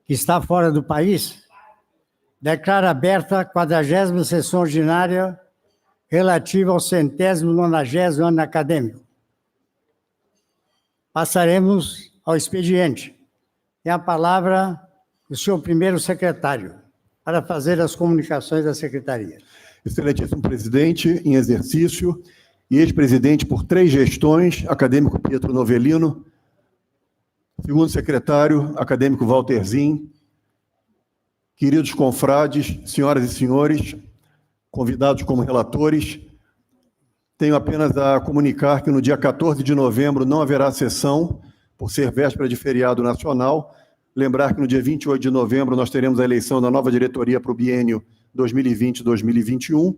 que está fora do país, declaro aberta a 40ª sessão ordinária relativa ao 190º ano acadêmico. Passaremos ao expediente. Tem a palavra o senhor primeiro secretário, para fazer as comunicações da secretaria. Excelentíssimo presidente em exercício e ex-presidente por 3 gestões, acadêmico Pietro Novellino, segundo secretário, acadêmico Walter Zin, queridos confrades, senhoras e senhores, convidados como relatores, tenho apenas a comunicar que no dia 14 de novembro não haverá sessão, por ser véspera de feriado nacional. Lembrar que no dia 28 de novembro nós teremos a eleição da nova diretoria para o biênio 2020-2021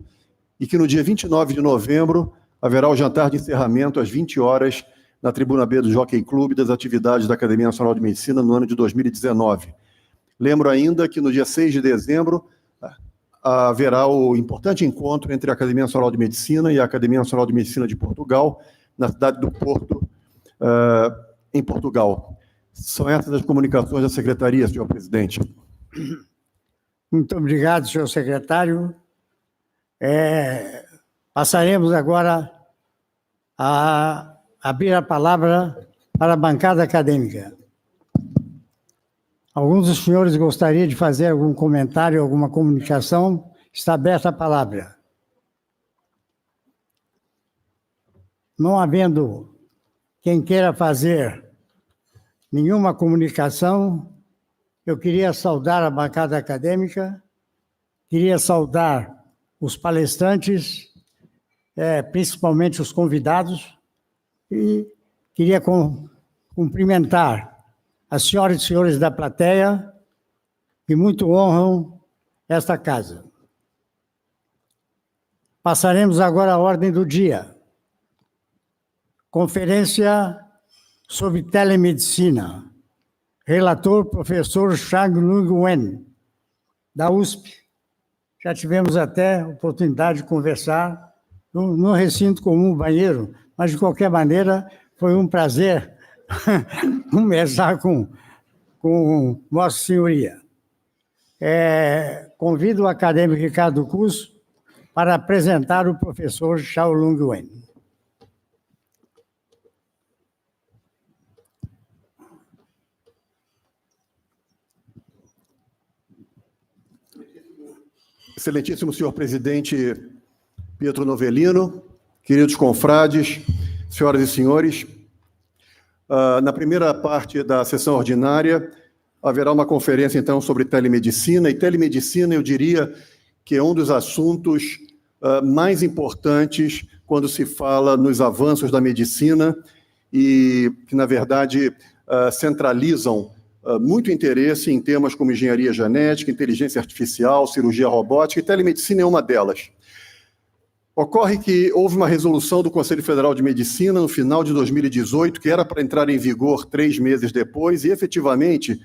e que no dia 29 de novembro haverá o jantar de encerramento às 20 horas na Tribuna B do Jockey Club das atividades da Academia Nacional de Medicina no ano de 2019. Lembro ainda que no dia 6 de dezembro haverá o importante encontro entre a Academia Nacional de Medicina e a Academia Nacional de Medicina de Portugal, na cidade do Porto, em Portugal. São essas as comunicações da Secretaria, senhor presidente. Muito obrigado, senhor secretário. Passaremos agora a abrir a palavra para a bancada acadêmica. Alguns dos senhores gostariam de fazer algum comentário, alguma comunicação? Está aberta a palavra. Não havendo quem queira fazer nenhuma comunicação, eu queria saudar a bancada acadêmica, queria saudar os palestrantes, principalmente os convidados, e queria cumprimentar as senhoras e senhores da plateia, que muito honram esta casa. Passaremos agora à ordem do dia. Conferência sobre telemedicina. Relator, professor Xiaolong Wen, da USP. Já tivemos até oportunidade de conversar no recinto comum, banheiro, mas, de qualquer maneira, foi um prazer conversar com Vossa Senhoria. Convido o acadêmico Ricardo Cus para apresentar o professor Xiaolong Wen. Excelentíssimo senhor presidente Pietro Novellino, queridos confrades, senhoras e senhores, na primeira parte da sessão ordinária haverá uma conferência, então, sobre telemedicina, e telemedicina, eu diria, que é um dos assuntos mais importantes quando se fala nos avanços da medicina e que, na verdade, centralizam muito interesse em temas como engenharia genética, inteligência artificial, cirurgia robótica, e telemedicina é uma delas. Ocorre que houve uma resolução do Conselho Federal de Medicina no final de 2018, que era para entrar em vigor 3 meses depois, e efetivamente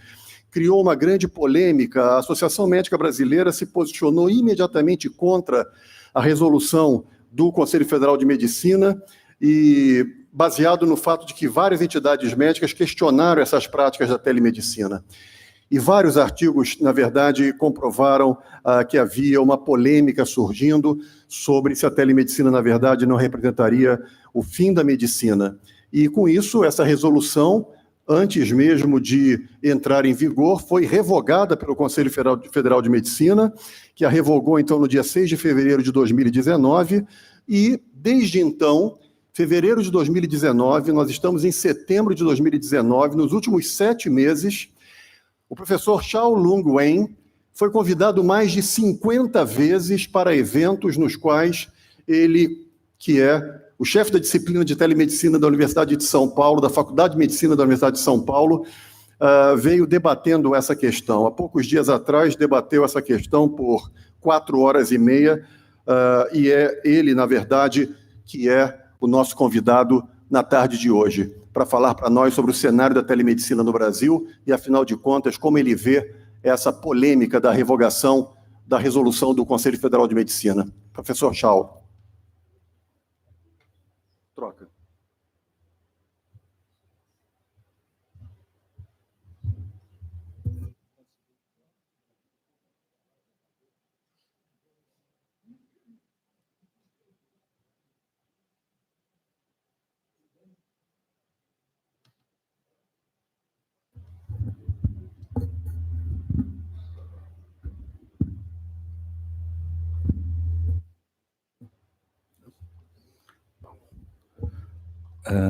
criou uma grande polêmica. A Associação Médica Brasileira se posicionou imediatamente contra a resolução do Conselho Federal de Medicina, e baseado no fato de que várias entidades médicas questionaram essas práticas da telemedicina. E vários artigos, na verdade, comprovaram que havia uma polêmica surgindo sobre se a telemedicina, na verdade, não representaria o fim da medicina. E, com isso, essa resolução, antes mesmo de entrar em vigor, foi revogada pelo Conselho Federal de Medicina, que a revogou, então, no dia 6 de fevereiro de 2019, e, desde então, fevereiro de 2019, nós estamos em setembro de 2019, nos últimos 7 meses, o professor Xiaolong Wen foi convidado mais de 50 vezes para eventos nos quais ele, que é o chefe da disciplina de telemedicina da Universidade de São Paulo, da Faculdade de Medicina da Universidade de São Paulo, veio debatendo essa questão. Há poucos dias atrás, debateu essa questão por 4 horas e meia, e é ele, na verdade, que é o nosso convidado na tarde de hoje, para falar para nós sobre o cenário da telemedicina no Brasil e, afinal de contas, como ele vê essa polêmica da revogação da resolução do Conselho Federal de Medicina. Professor Xiao. Troca.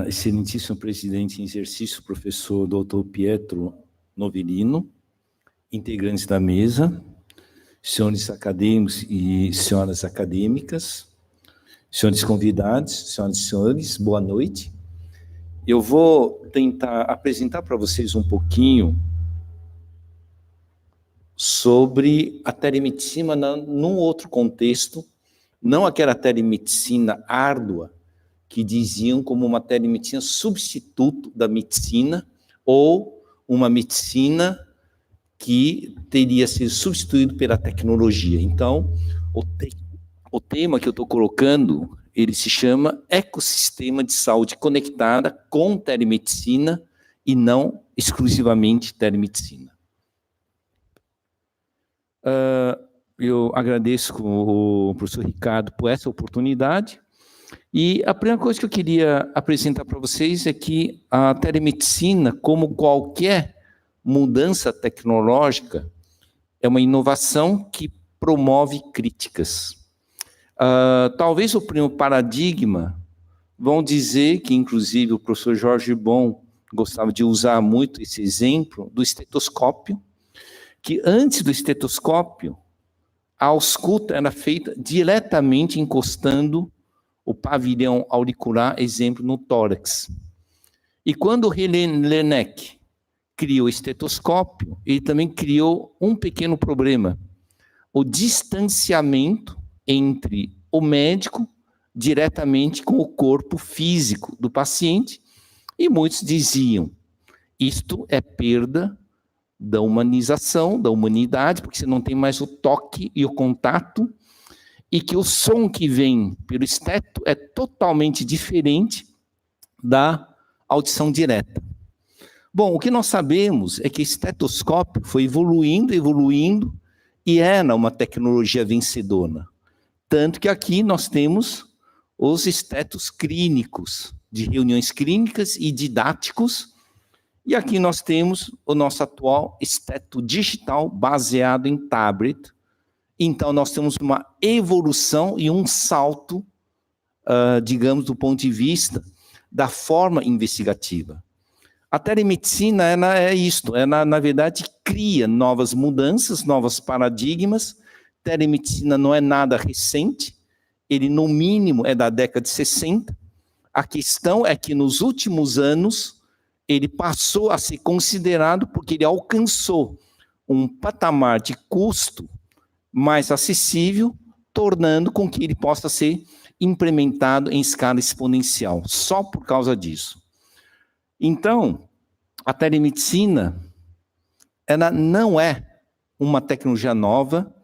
excelentíssimo presidente em exercício, professor Dr. Pietro Novelino, integrantes da mesa, senhores acadêmicos e senhoras acadêmicas, senhores convidados, senhoras e senhores, boa noite. Eu vou tentar apresentar para vocês um pouquinho sobre a telemedicina num outro contexto, não aquela telemedicina árdua que diziam como uma telemedicina substituto da medicina ou uma medicina que teria sido substituído pela tecnologia. Então, o tema que eu estou colocando, ele se chama Ecossistema de Saúde Conectada com Telemedicina e não exclusivamente telemedicina. Eu agradeço o professor Ricardo por essa oportunidade. E a primeira coisa que eu queria apresentar para vocês é que a telemedicina, como qualquer mudança tecnológica, é uma inovação que promove críticas. Talvez o primeiro paradigma, vão dizer que, inclusive, o professor Jorge Bon gostava de usar muito esse exemplo do estetoscópio, que antes do estetoscópio, a ausculta era feita diretamente encostando o pavilhão auricular, exemplo, no tórax. E quando o René Laennec criou o estetoscópio, ele também criou um pequeno problema, o distanciamento entre o médico diretamente com o corpo físico do paciente, e muitos diziam, isto é perda da humanização, da humanidade, porque você não tem mais o toque e o contato, e que o som que vem pelo esteto é totalmente diferente da audição direta. Bom, o que nós sabemos é que o estetoscópio foi evoluindo, e era uma tecnologia vencedora. Tanto que aqui nós temos os estetos clínicos, de reuniões clínicas e didáticos, e aqui nós temos o nosso atual esteto digital baseado em tablet. Então, nós temos uma evolução e um salto, digamos, do ponto de vista da forma investigativa. A telemedicina é isto, na verdade, cria novas mudanças, novos paradigmas. Telemedicina não é nada recente, ele, no mínimo, é da década de 60. A questão é que, nos últimos anos, ele passou a ser considerado porque ele alcançou um patamar de custo mais acessível, tornando com que ele possa ser implementado em escala exponencial, só por causa disso. Então, a telemedicina, ela não é uma tecnologia nova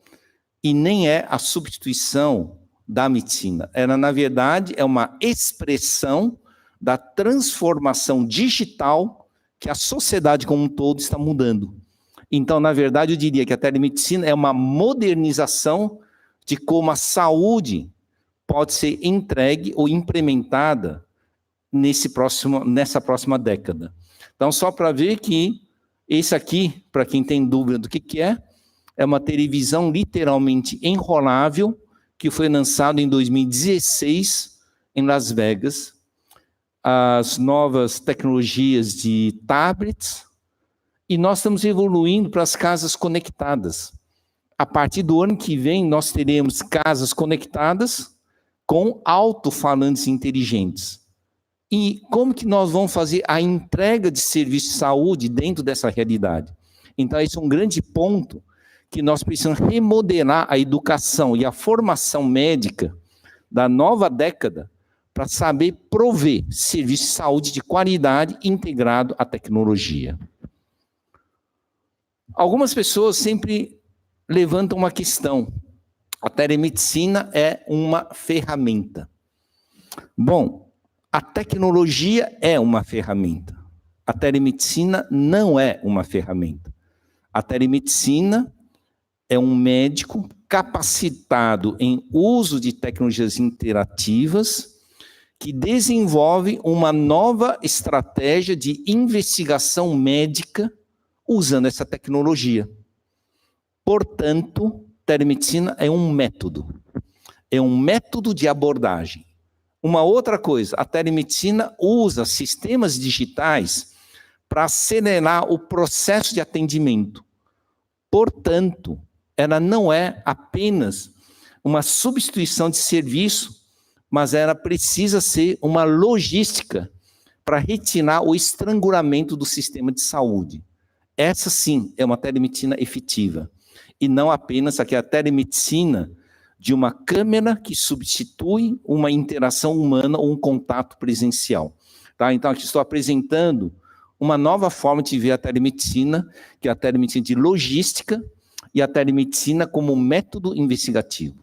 e nem é a substituição da medicina. Ela, na verdade, é uma expressão da transformação digital que a sociedade como um todo está mudando. Então, na verdade, eu diria que a telemedicina é uma modernização de como a saúde pode ser entregue ou implementada nessa próxima década. Então, só para ver que esse aqui, para quem tem dúvida do que é uma televisão literalmente enrolável que foi lançado em 2016 em Las Vegas. As novas tecnologias de tablets, e nós estamos evoluindo para as casas conectadas. A partir do ano que vem, nós teremos casas conectadas com alto-falantes inteligentes. E como que nós vamos fazer a entrega de serviço de saúde dentro dessa realidade? Então, esse é um grande ponto que nós precisamos remodelar a educação e a formação médica da nova década para saber prover serviço de saúde de qualidade integrado à tecnologia. Algumas pessoas sempre levantam uma questão. A telemedicina é uma ferramenta. Bom, a tecnologia é uma ferramenta. A telemedicina não é uma ferramenta. A telemedicina é um médico capacitado em uso de tecnologias interativas que desenvolve uma nova estratégia de investigação médica usando essa tecnologia. Portanto, telemedicina é um método de abordagem. Uma outra coisa, a telemedicina usa sistemas digitais para acelerar o processo de atendimento. Portanto, ela não é apenas uma substituição de serviço, mas ela precisa ser uma logística para retirar o estrangulamento do sistema de saúde. Essa, sim, é uma telemedicina efetiva, e não apenas aquela telemedicina de uma câmera que substitui uma interação humana ou um contato presencial. Tá? Então, aqui estou apresentando uma nova forma de ver a telemedicina, que é a telemedicina de logística e a telemedicina como método investigativo.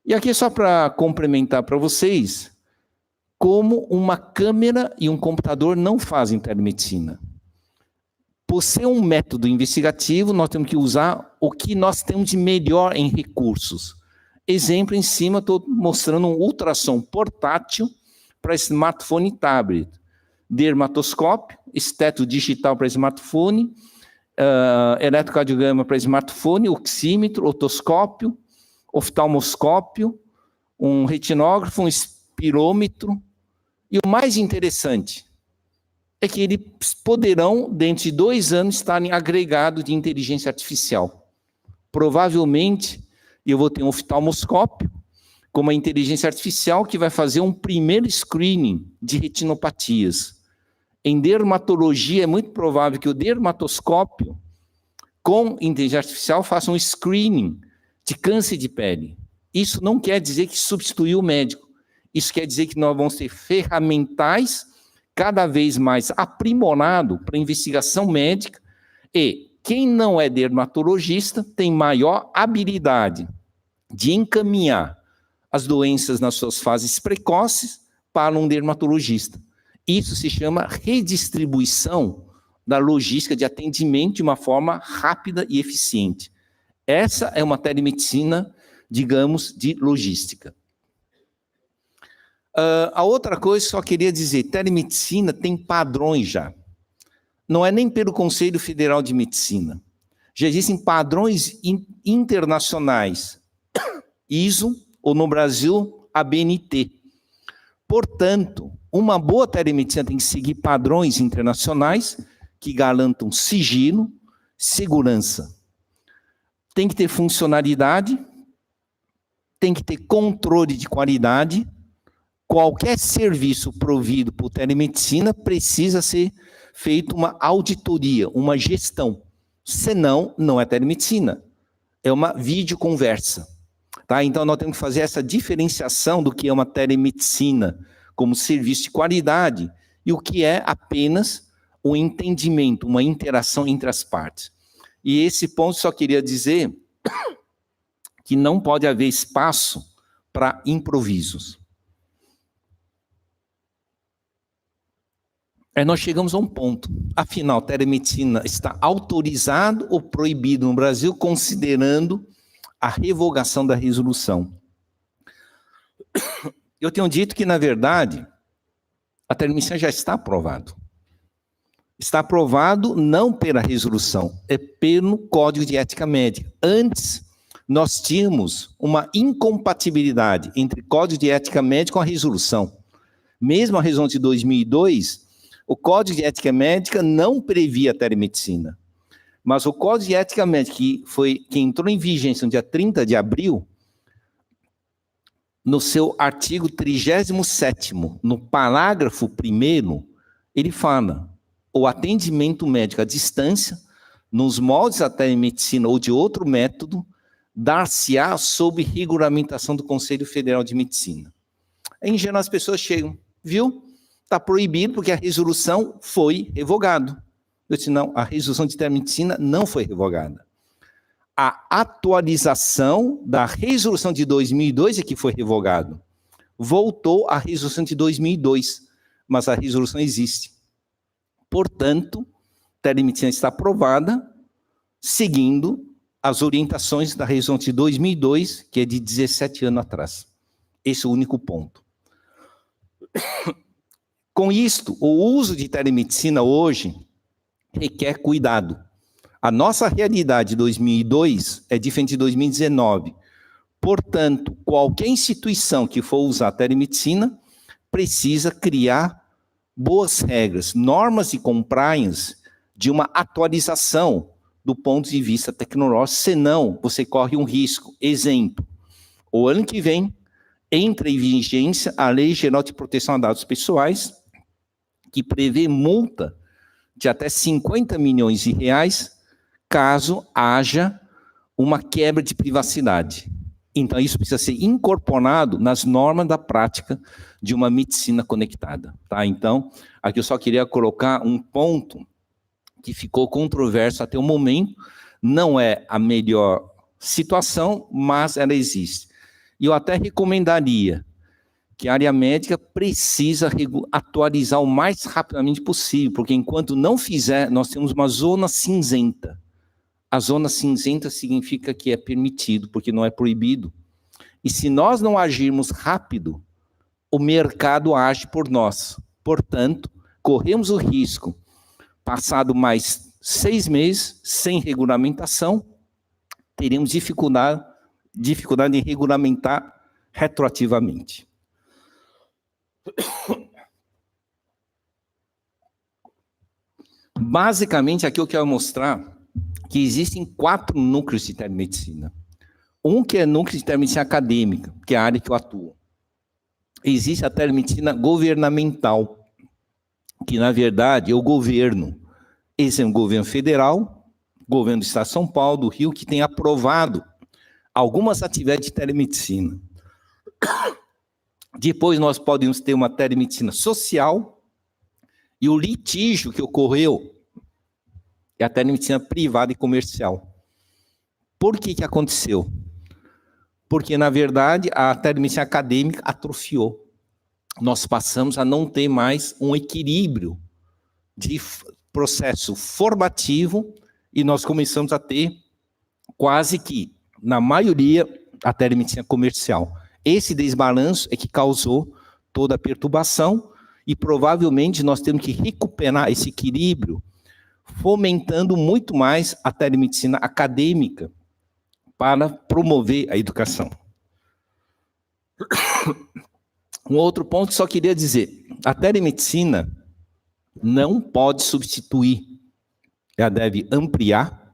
E aqui só para complementar para vocês, como uma câmera e um computador não fazem telemedicina. Por ser um método investigativo, nós temos que usar o que nós temos de melhor em recursos. Exemplo, em cima, estou mostrando um ultrassom portátil para smartphone e tablet. Dermatoscópio, esteto digital para smartphone, eletrocardiograma para smartphone, oxímetro, otoscópio, oftalmoscópio, um retinógrafo, um espirômetro. E o mais interessante é que eles poderão, dentro de 2 anos, estarem agregados de inteligência artificial. Provavelmente, eu vou ter um oftalmoscópio com uma inteligência artificial que vai fazer um primeiro screening de retinopatias. Em dermatologia, é muito provável que o dermatoscópio, com inteligência artificial, faça um screening de câncer de pele. Isso não quer dizer que substituiu o médico. Isso quer dizer que nós vamos ter ferramentais cada vez mais aprimorado para investigação médica, e quem não é dermatologista tem maior habilidade de encaminhar as doenças nas suas fases precoces para um dermatologista. Isso se chama redistribuição da logística de atendimento de uma forma rápida e eficiente. Essa é uma telemedicina, digamos, de logística. A outra coisa, só queria dizer, telemedicina tem padrões já. Não é nem pelo Conselho Federal de Medicina. Já existem padrões internacionais, ISO, ou no Brasil, ABNT. Portanto, uma boa telemedicina tem que seguir padrões internacionais que garantam sigilo, segurança. Tem que ter funcionalidade, tem que ter controle de qualidade. Qualquer serviço provido por telemedicina precisa ser feita uma auditoria, uma gestão. Senão, não é telemedicina. É uma videoconversa. Tá? Então, nós temos que fazer essa diferenciação do que é uma telemedicina como serviço de qualidade e o que é apenas um entendimento, uma interação entre as partes. E esse ponto só queria dizer que não pode haver espaço para improvisos. Aí nós chegamos a um ponto. Afinal, telemedicina está autorizado ou proibido no Brasil, considerando a revogação da resolução? Eu tenho dito que, na verdade, a telemedicina já está aprovado. Está aprovado não pela resolução, é pelo Código de Ética Médica. Antes, nós tínhamos uma incompatibilidade entre Código de Ética Médica e a resolução. Mesmo a resolução de 2002... o Código de Ética Médica não previa a telemedicina, mas o Código de Ética Médica, que entrou em vigência no dia 30 de abril, no seu artigo 37º, no parágrafo 1º, ele fala: o atendimento médico à distância, nos moldes da telemedicina ou de outro método, dar-se-á sob regulamentação do Conselho Federal de Medicina. Em geral, as pessoas chegam, viu? Está proibido porque a resolução foi revogada. Eu disse, não, a resolução de telemedicina não foi revogada. A atualização da resolução de 2002 é que foi revogada. Voltou à resolução de 2002, mas a resolução existe. Portanto, a telemedicina está aprovada, seguindo as orientações da resolução de 2002, que é de 17 anos atrás. Esse é o único ponto. Com isto, o uso de telemedicina hoje requer cuidado. A nossa realidade de 2002 é diferente de 2019. Portanto, qualquer instituição que for usar a telemedicina precisa criar boas regras, normas e compliance de uma atualização do ponto de vista tecnológico, senão você corre um risco. Exemplo, o ano que vem entra em vigência a Lei Geral de Proteção a Dados Pessoais, que prevê multa de até 50 milhões de reais caso haja uma quebra de privacidade. Então, isso precisa ser incorporado nas normas da prática de uma medicina conectada. Tá? Então, aqui eu só queria colocar um ponto que ficou controverso até o momento. Não é a melhor situação, mas ela existe. E eu até recomendaria que a área médica precisa atualizar o mais rapidamente possível, porque enquanto não fizer, nós temos uma zona cinzenta. A zona cinzenta significa que é permitido, porque não é proibido. E se nós não agirmos rápido, o mercado age por nós. Portanto, corremos o risco, passado mais 6 meses, sem regulamentação, teremos dificuldade em regulamentar retroativamente. Basicamente, aqui eu quero mostrar que existem 4 núcleos de telemedicina. Um que é núcleo de telemedicina acadêmica, que é a área que eu atuo. Existe a telemedicina governamental, que na verdade é o governo. Esse é um governo federal, governo do Estado de São Paulo, do Rio, que tem aprovado algumas atividades de telemedicina. Depois nós podemos ter uma telemedicina social, e o litígio que ocorreu é a telemedicina privada e comercial. Por que que aconteceu? Porque, na verdade, a telemedicina acadêmica atrofiou. Nós passamos a não ter mais um equilíbrio de processo formativo e nós começamos a ter quase que, na maioria, a telemedicina comercial. Esse desbalanço é que causou toda a perturbação e provavelmente nós temos que recuperar esse equilíbrio fomentando muito mais a telemedicina acadêmica para promover a educação. Um outro ponto, só queria dizer, a telemedicina não pode substituir, ela deve ampliar,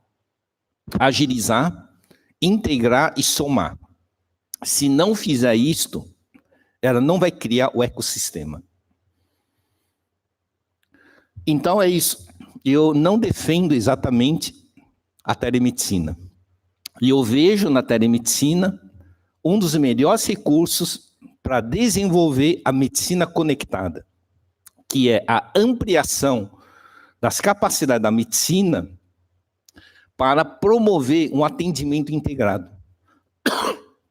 agilizar, integrar e somar. Se não fizer isto, ela não vai criar o ecossistema. Então é isso. Eu não defendo exatamente a telemedicina. E eu vejo na telemedicina um dos melhores recursos para desenvolver a medicina conectada, que é a ampliação das capacidades da medicina para promover um atendimento integrado.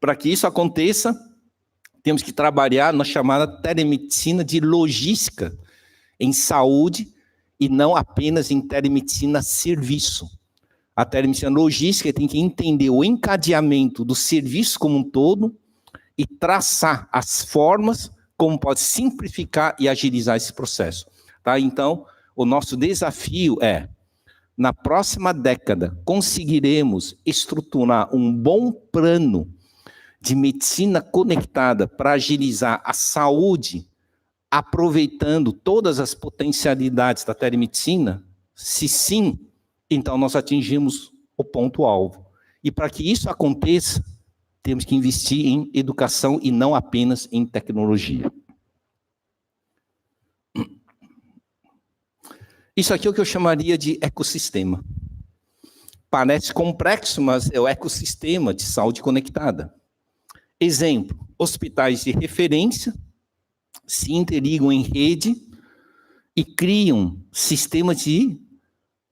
Para que isso aconteça, temos que trabalhar na chamada telemedicina de logística em saúde e não apenas em telemedicina serviço. A telemedicina logística tem que entender o encadeamento do serviço como um todo e traçar as formas como pode simplificar e agilizar esse processo. Tá? Então, o nosso desafio é, na próxima década, conseguiremos estruturar um bom plano de medicina conectada para agilizar a saúde, aproveitando todas as potencialidades da telemedicina? Se sim, então nós atingimos o ponto-alvo. E para que isso aconteça, temos que investir em educação e não apenas em tecnologia. Isso aqui é o que eu chamaria de ecossistema. Parece complexo, mas é o ecossistema de saúde conectada. Exemplo, hospitais de referência se interligam em rede e criam sistemas de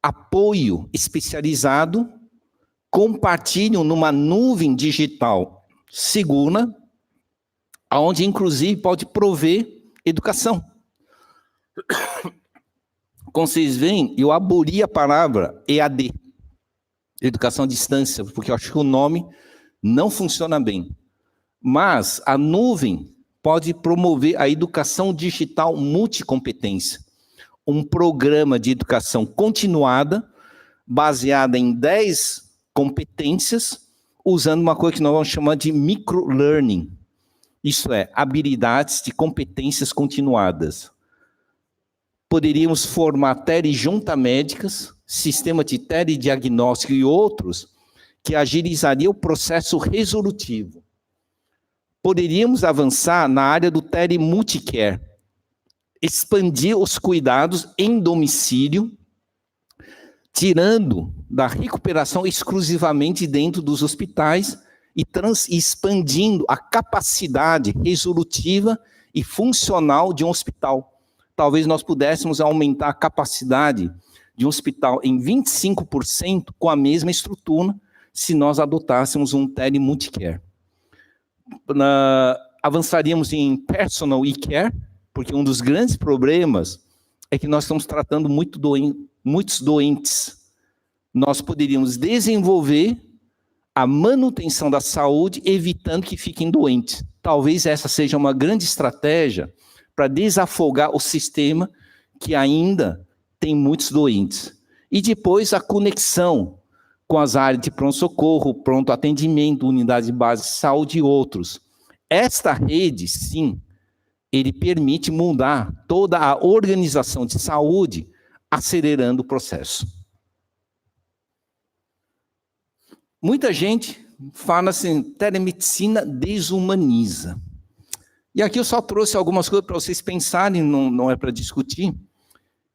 apoio especializado, compartilham numa nuvem digital segura, onde inclusive pode prover educação. Como vocês veem, eu aboli a palavra EAD, educação à distância, porque eu acho que o nome não funciona bem. Mas a nuvem pode promover a educação digital multicompetência, um programa de educação continuada, baseada em 10 competências, usando uma coisa que nós vamos chamar de microlearning. Isso é, habilidades de competências continuadas. Poderíamos formar telejunta médicas, sistema de telediagnóstico e outros que agilizaria o processo resolutivo. Poderíamos avançar na área do telemulticare, expandir os cuidados em domicílio, tirando da recuperação exclusivamente dentro dos hospitais e expandindo a capacidade resolutiva e funcional de um hospital. Talvez nós pudéssemos aumentar a capacidade de um hospital em 25% com a mesma estrutura, se nós adotássemos um telemulticare. Avançaríamos em personal e-care, porque um dos grandes problemas é que nós estamos tratando muitos doentes. Nós poderíamos desenvolver a manutenção da saúde, evitando que fiquem doentes. Talvez essa seja uma grande estratégia para desafogar o sistema que ainda tem muitos doentes. E depois a conexão com as áreas de pronto-socorro, pronto atendimento, unidade de base de saúde e outros. Esta rede, sim, ele permite mudar toda a organização de saúde, acelerando o processo. Muita gente fala assim, telemedicina desumaniza. E aqui eu só trouxe algumas coisas para vocês pensarem, não é para discutir,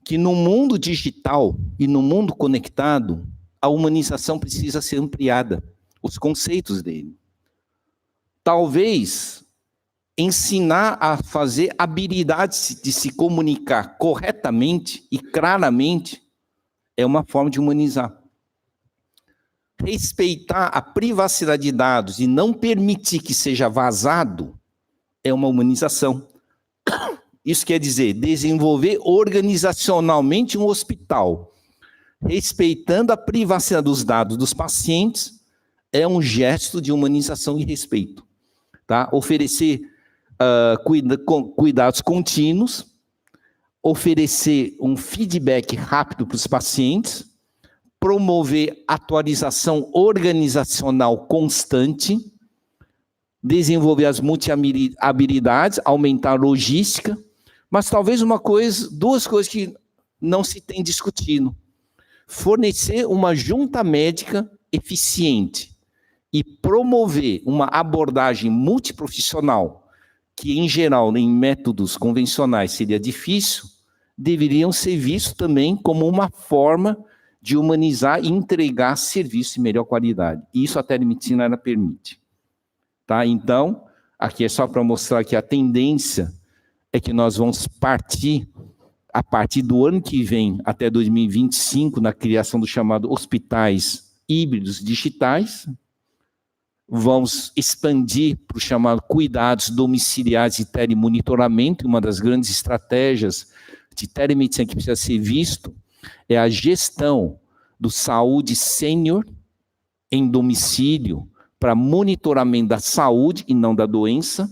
que no mundo digital e no mundo conectado, a humanização precisa ser ampliada, os conceitos dele. Talvez ensinar a fazer habilidades de se comunicar corretamente e claramente é uma forma de humanizar. Respeitar a privacidade de dados e não permitir que seja vazado é uma humanização. Isso quer dizer, desenvolver organizacionalmente um hospital, respeitando a privacidade dos dados dos pacientes, é um gesto de humanização e respeito. Tá? Oferecer cuidados contínuos, oferecer um feedback rápido para os pacientes, promover atualização organizacional constante, desenvolver as multi-habilidades, aumentar a logística, mas talvez duas coisas que não se tem discutido. Fornecer uma junta médica eficiente e promover uma abordagem multiprofissional, que em geral, em métodos convencionais seria difícil, deveriam ser vistos também como uma forma de humanizar e entregar serviço de melhor qualidade. Isso a telemedicina ela permite. Tá? Então, aqui é só para mostrar que a tendência é que nós vamos partir, a partir do ano que vem, até 2025, na criação do chamado hospitais híbridos digitais, vamos expandir para o chamado cuidados domiciliares e telemonitoramento, uma das grandes estratégias de telemedicina que precisa ser visto é a gestão do saúde sênior em domicílio para monitoramento da saúde e não da doença.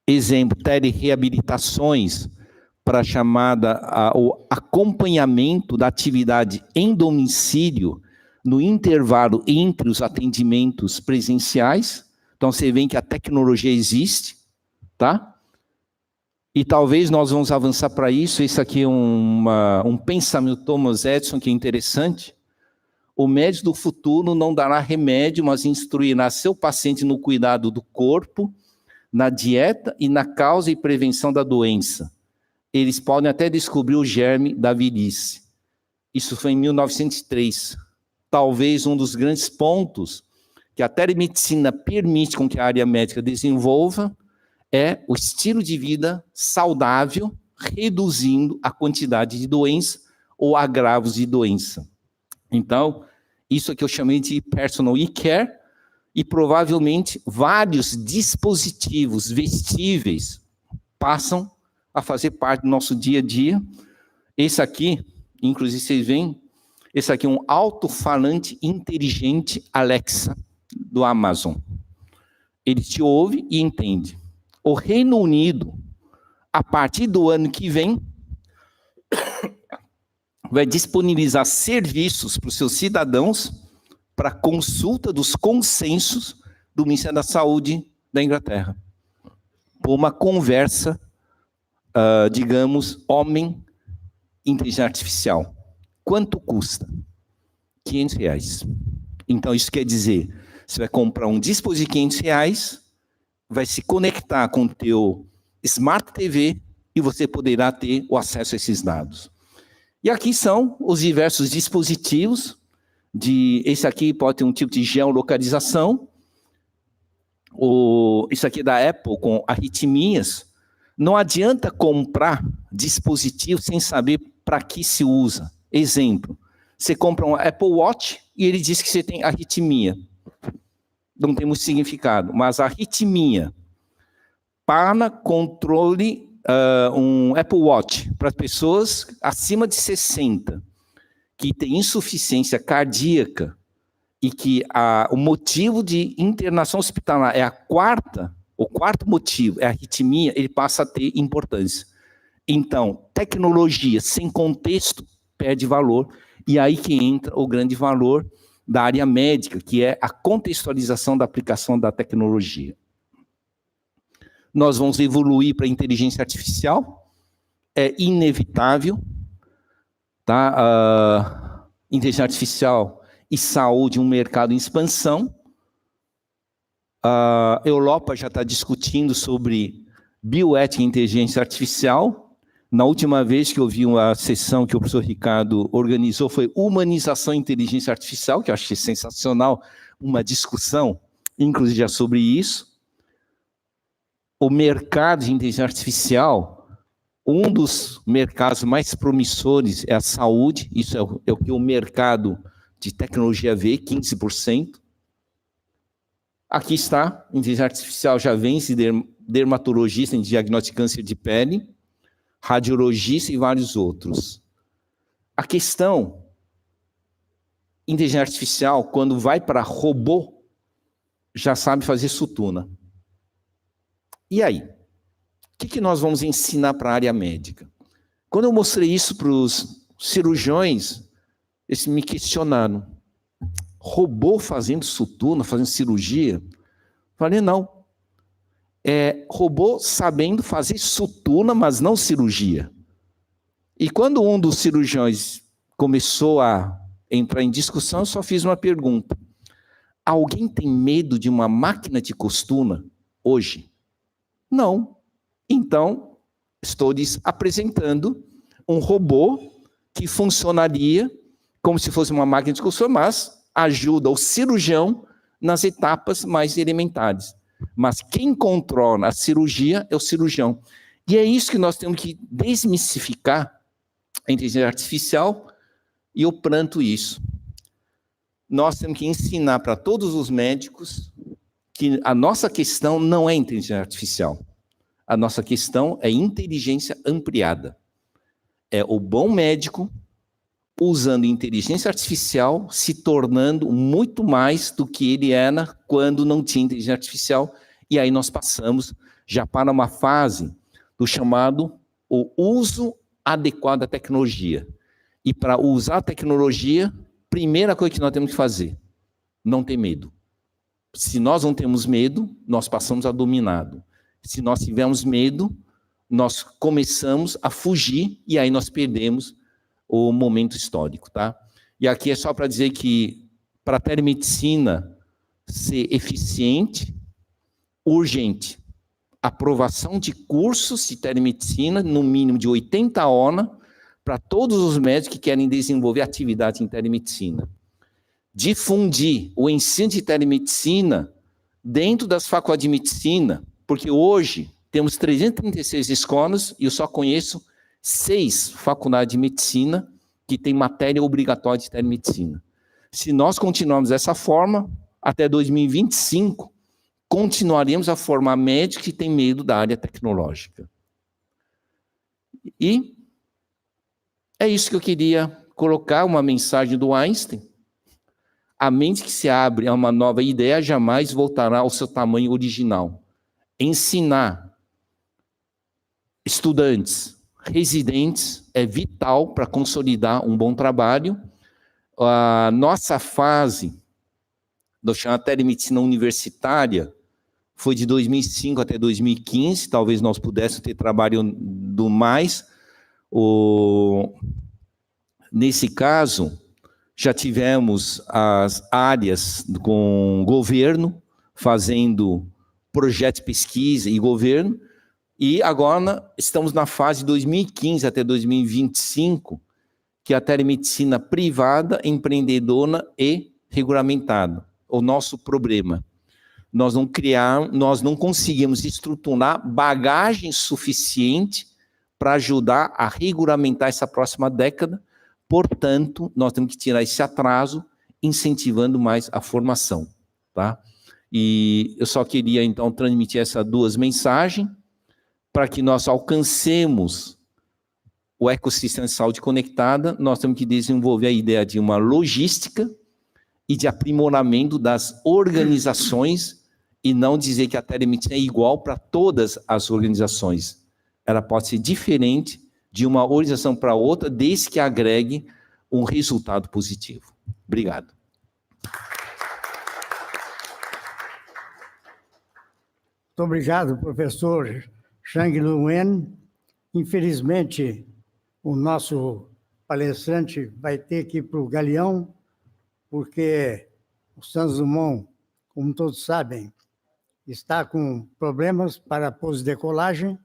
Exemplo, telereabilitações para o acompanhamento da atividade em domicílio no intervalo entre os atendimentos presenciais. Então, você vê que a tecnologia existe, tá? E talvez nós vamos avançar para isso. Esse aqui é um pensamento do Thomas Edison que é interessante. O médico do futuro não dará remédio, mas instruirá seu paciente no cuidado do corpo, na dieta e na causa e prevenção da doença. Eles podem até descobrir o germe da velhice. Isso foi em 1903. Talvez um dos grandes pontos que a telemedicina permite com que a área médica desenvolva é o estilo de vida saudável, reduzindo a quantidade de doença ou agravos de doença. Então, isso aqui eu chamei de personal e-care, e provavelmente vários dispositivos vestíveis passam a fazer parte do nosso dia a dia. Esse aqui, inclusive vocês veem, esse aqui é um alto-falante inteligente Alexa do Amazon. Ele te ouve e entende. O Reino Unido, a partir do ano que vem, vai disponibilizar serviços para os seus cidadãos para consulta dos consensos do Ministério da Saúde da Inglaterra. Por uma conversa, digamos, homem-inteligência artificial. Quanto custa? R$500. Então, isso quer dizer, você vai comprar um dispositivo de R$500, vai se conectar com o teu Smart TV e você poderá ter o acesso a esses dados. E aqui são os diversos dispositivos. Esse aqui pode ter um tipo de geolocalização. Isso aqui é da Apple com arritmias. Não adianta comprar dispositivo sem saber para que se usa. Exemplo, você compra um Apple Watch e ele diz que você tem arritmia. Não tem muito significado, mas a arritmia para controle, um Apple Watch para pessoas acima de 60, que tem insuficiência cardíaca e que o motivo de internação hospitalar é o quarto motivo é a arritmia, ele passa a ter importância. Então, tecnologia sem contexto perde valor, e aí que entra o grande valor da área médica, que é a contextualização da aplicação da tecnologia. Nós vamos evoluir para a inteligência artificial, é inevitável, tá? Inteligência artificial e saúde, um mercado em expansão. A Europa já está discutindo sobre bioética e inteligência artificial. Na última vez que eu vi uma sessão que o professor Ricardo organizou foi humanização e inteligência artificial, que eu achei sensacional, uma discussão, inclusive, já sobre isso. O mercado de inteligência artificial, um dos mercados mais promissores é a saúde, isso é o que o mercado de tecnologia vê, 15%. Aqui está, inteligência artificial já vence dermatologista em diagnóstico de câncer de pele, radiologista e vários outros. A questão, inteligência artificial, quando vai para robô, já sabe fazer sutuna. E aí? O que nós vamos ensinar para a área médica? Quando eu mostrei isso para os cirurgiões, eles me questionaram. Robô fazendo sutuna, fazendo cirurgia? Falei, não. É robô sabendo fazer sutuna, mas não cirurgia. E quando um dos cirurgiões começou a entrar em discussão, eu só fiz uma pergunta. Alguém tem medo de uma máquina de costura hoje? Não. Então, estou lhes apresentando um robô que funcionaria como se fosse uma máquina de costura, mas ajuda o cirurgião nas etapas mais elementares. Mas quem controla a cirurgia é o cirurgião. E é isso que nós temos que desmistificar a inteligência artificial, e eu planto isso. Nós temos que ensinar para todos os médicos que a nossa questão não é inteligência artificial. A nossa questão é inteligência ampliada. É o bom médico usando inteligência artificial, se tornando muito mais do que ele era quando não tinha inteligência artificial, e aí nós passamos já para uma fase do chamado o uso adequado da tecnologia. E para usar a tecnologia, primeira coisa que nós temos que fazer, não ter medo. Se nós não temos medo, nós passamos a dominado. Se nós tivermos medo, nós começamos a fugir, e aí nós perdemos o momento histórico, tá? E aqui é só para dizer que para a telemedicina ser eficiente, urgente, aprovação de cursos de telemedicina, no mínimo de 80 horas, para todos os médicos que querem desenvolver atividade em telemedicina. Difundir o ensino de telemedicina dentro das faculdades de medicina, porque hoje temos 336 escolas e eu só conheço 6 faculdades de medicina que têm matéria obrigatória de telemedicina. Se nós continuarmos dessa forma, até 2025, continuaremos a formar médicos que têm medo da área tecnológica. E é isso que eu queria colocar, uma mensagem do Einstein. A mente que se abre a uma nova ideia jamais voltará ao seu tamanho original. Ensinar estudantes, residentes, é vital para consolidar um bom trabalho. A nossa fase nós chamamos a telemedicina universitária, foi de 2005 até 2015, talvez nós pudéssemos ter trabalhado mais. Nesse caso, já tivemos as áreas com governo, fazendo projetos de pesquisa e governo, e agora estamos na fase de 2015 até 2025, que é a telemedicina privada, empreendedora e regulamentada. O nosso problema, nós não conseguimos estruturar bagagem suficiente para ajudar a regulamentar essa próxima década. Portanto, nós temos que tirar esse atraso, incentivando mais a formação, tá? E eu só queria, então, transmitir essas duas mensagens para que nós alcancemos o ecossistema de saúde conectada. Nós temos que desenvolver a ideia de uma logística e de aprimoramento das organizações e não dizer que a telemedicina é igual para todas as organizações. Ela pode ser diferente de uma organização para outra, desde que agregue um resultado positivo. Obrigado. Muito obrigado, professor Shang Luen. Infelizmente, o nosso palestrante vai ter que ir para o Galeão, porque o Santos Dumont, como todos sabem, está com problemas para pós-decolagem,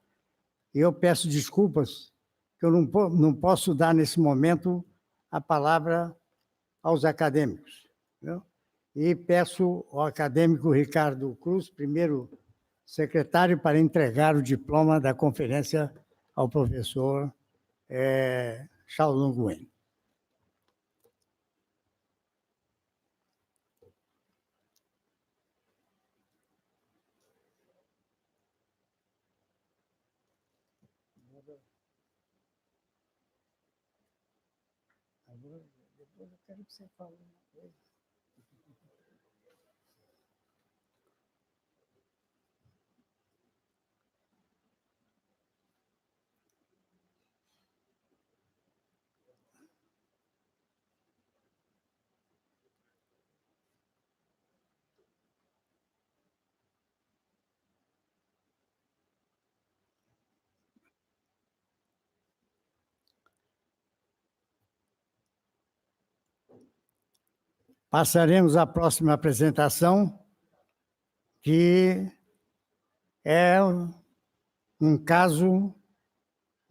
e eu peço desculpas, que eu não posso dar, nesse momento, a palavra aos acadêmicos. Entendeu? E peço ao acadêmico Ricardo Cruz, primeiro secretário, para entregar o diploma da conferência ao professor Xiaolong Wen. Depois eu quero que você fale uma coisa. Passaremos à próxima apresentação, que é um caso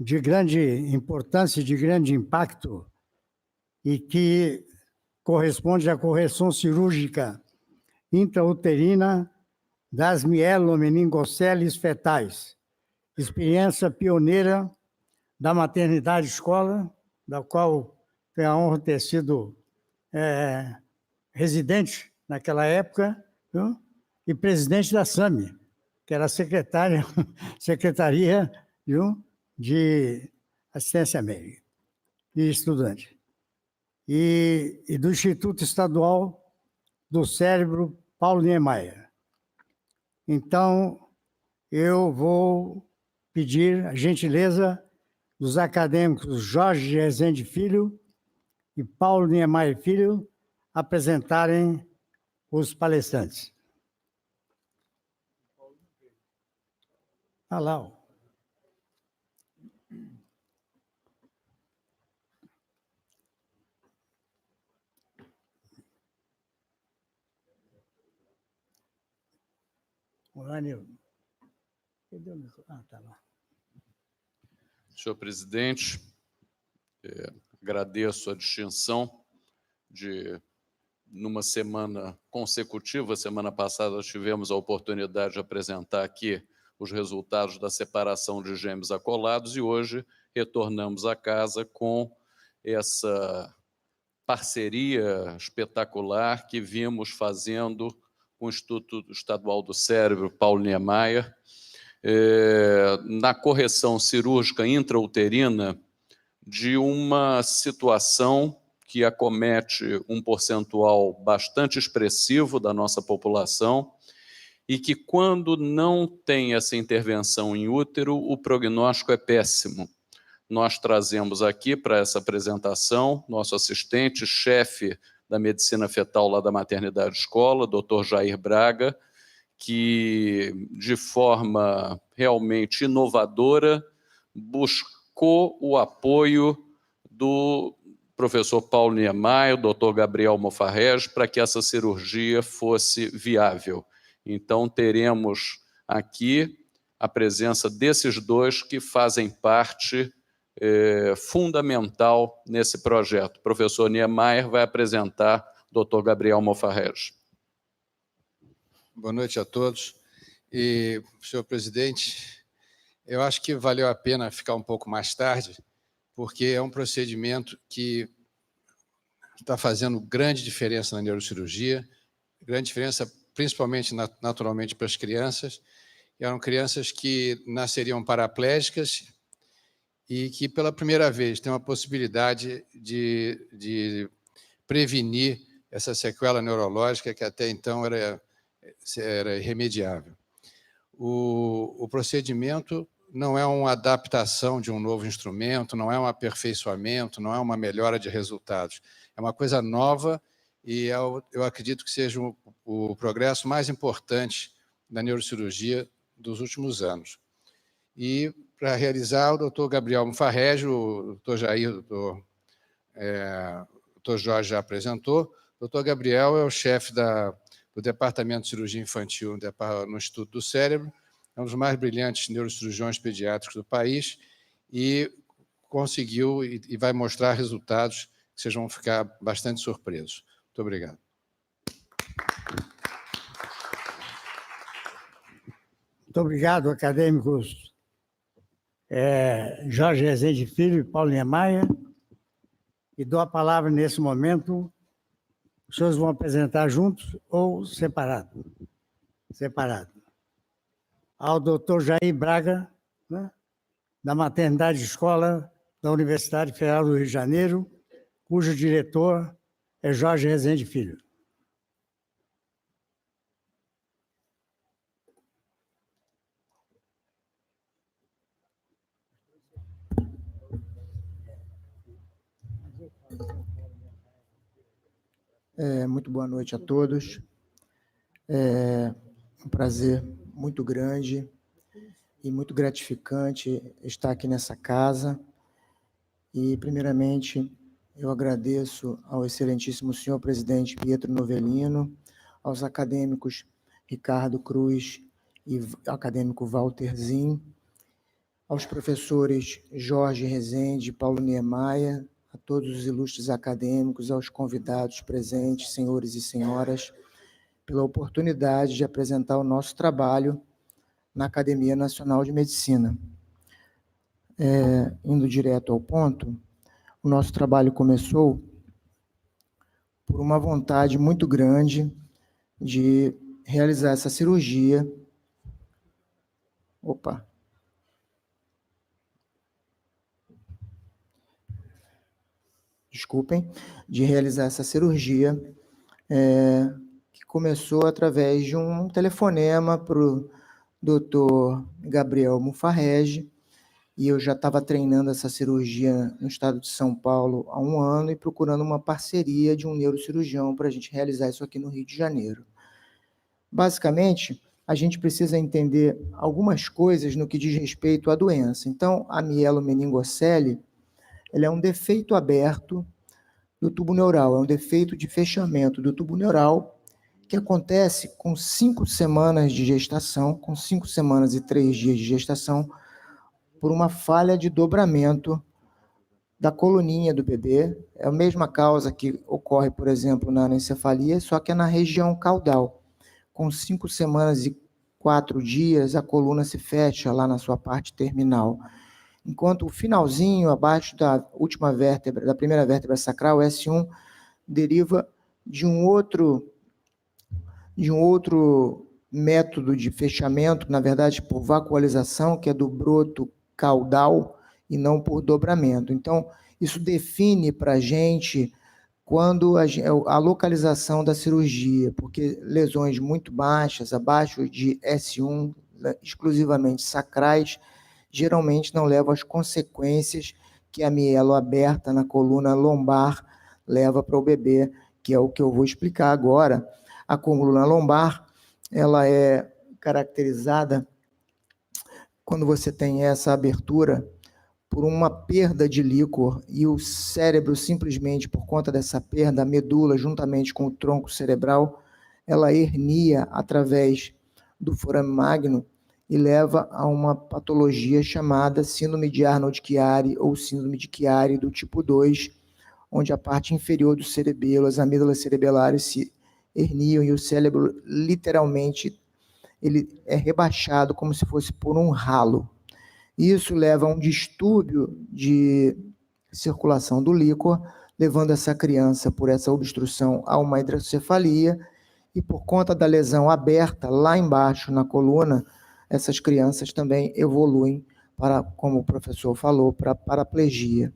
de grande importância, de grande impacto, e que corresponde à correção cirúrgica intrauterina das mielomeningoceles fetais, experiência pioneira da maternidade escola, da qual tenho a honra de ter sido residente naquela época, viu? E presidente da SAMI, que era a Secretaria, viu, de Assistência Médica e Estudante, e do Instituto Estadual do Cérebro Paulo Niemeyer. Então, eu vou pedir a gentileza dos acadêmicos Jorge Rezende Filho e Paulo Niemeyer Filho apresentarem os palestrantes. Lá. O Rânio. Cadê o microfone? Ah, tá lá. Senhor presidente, agradeço a distinção de, numa semana consecutiva, semana passada nós tivemos a oportunidade de apresentar aqui os resultados da separação de gêmeos acolados e hoje retornamos à casa com essa parceria espetacular que vimos fazendo com o Instituto Estadual do Cérebro Paulo Niemeyer, na correção cirúrgica intrauterina de uma situação que acomete um percentual bastante expressivo da nossa população e que, quando não tem essa intervenção em útero, o prognóstico é péssimo. Nós trazemos aqui para essa apresentação nosso assistente, chefe da medicina fetal lá da maternidade escola, Dr. Jair Braga, que, de forma realmente inovadora, buscou o apoio do professor Paulo Niemeyer, Dr. Gabriel Mofarrege, para que essa cirurgia fosse viável. Então, teremos aqui a presença desses dois que fazem parte fundamental nesse projeto. O professor Niemeyer vai apresentar o Dr. Gabriel Mofarrege. Boa noite a todos. E, senhor presidente, eu acho que valeu a pena ficar um pouco mais tarde, porque é um procedimento que está fazendo grande diferença na neurocirurgia, grande diferença principalmente, naturalmente, para as crianças. Eram crianças que nasceriam paraplégicas e que, pela primeira vez, têm uma possibilidade de prevenir essa sequela neurológica que até então era irremediável. O procedimento não é uma adaptação de um novo instrumento, não é um aperfeiçoamento, não é uma melhora de resultados. É uma coisa nova e eu acredito que seja o progresso mais importante da neurocirurgia dos últimos anos. E, para realizar, o doutor Gabriel Mofarrege, o doutor Jair, o doutor Jorge já apresentou. O doutor Gabriel é o chefe do Departamento de Cirurgia Infantil no Instituto do Cérebro, é um dos mais brilhantes neurocirurgiões pediátricos do país e conseguiu e vai mostrar resultados que vocês vão ficar bastante surpresos. Muito obrigado. Muito obrigado, acadêmicos Jorge Rezende Filho e Paulo Niemeyer. E dou a palavra nesse momento. Os senhores vão apresentar juntos ou separado? Separado. Ao doutor Jair Braga, né, da Maternidade Escola da Universidade Federal do Rio de Janeiro, cujo diretor é Jorge Rezende Filho. Muito boa noite a todos. É um prazer muito grande e muito gratificante estar aqui nessa casa. E, primeiramente, eu agradeço ao excelentíssimo senhor presidente Pietro Novellino, aos acadêmicos Ricardo Cruz e acadêmico Walter Zin, aos professores Jorge Rezende e Paulo Niemeyer, a todos os ilustres acadêmicos, aos convidados presentes, senhores e senhoras, pela oportunidade de apresentar o nosso trabalho na Academia Nacional de Medicina. Indo direto ao ponto, o nosso trabalho começou por uma vontade muito grande de realizar essa cirurgia. De realizar essa cirurgia, que começou através de um telefonema para o doutor Gabriel Mofarrege, e eu já estava treinando essa cirurgia no estado de São Paulo há 1 ano e procurando uma parceria de um neurocirurgião para a gente realizar isso aqui no Rio de Janeiro. Basicamente, a gente precisa entender algumas coisas no que diz respeito à doença. Então, a mielomeningocele, ela é um defeito aberto do tubo neural, é um defeito de fechamento do tubo neural que acontece com 5 semanas de gestação, com 5 semanas e 3 dias de gestação, por uma falha de dobramento da coluninha do bebê. É a mesma causa que ocorre, por exemplo, na anencefalia, só que é na região caudal. Com 5 semanas e 4 dias, a coluna se fecha lá na sua parte terminal. Enquanto o finalzinho, abaixo da última vértebra, da primeira vértebra sacral, o S1, deriva de um outro método de fechamento, na verdade, por vacuolização, que é do broto caudal e não por dobramento. Então, isso define para a gente quando a localização da cirurgia, porque lesões muito baixas, abaixo de S1, exclusivamente sacrais, geralmente não levam às consequências que a mielo aberta na coluna lombar leva para o bebê, que é o que eu vou explicar agora. A coluna lombar, ela é caracterizada, quando você tem essa abertura, por uma perda de líquor, e o cérebro, simplesmente por conta dessa perda, a medula, juntamente com o tronco cerebral, ela hernia através do forame magno e leva a uma patologia chamada síndrome de Arnold-Chiari ou síndrome de Chiari do tipo 2, onde a parte inferior do cerebelo, as amígdalas cerebelares se herniam e o cérebro, literalmente, ele é rebaixado como se fosse por um ralo. Isso leva a um distúrbio de circulação do líquor, levando essa criança, por essa obstrução, a uma hidrocefalia, e por conta da lesão aberta lá embaixo na coluna, essas crianças também evoluem para, como o professor falou, para paraplegia.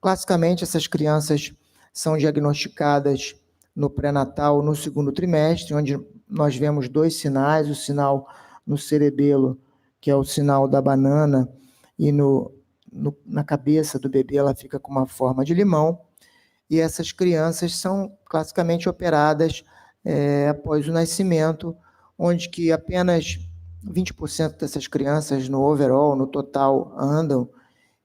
Classicamente, essas crianças são diagnosticadas no pré-natal, no segundo trimestre, onde nós vemos 2 sinais, o sinal no cerebelo, que é o sinal da banana, e na cabeça do bebê ela fica com uma forma de limão, e essas crianças são classicamente operadas após o nascimento, onde que apenas 20% dessas crianças no overall, no total, andam,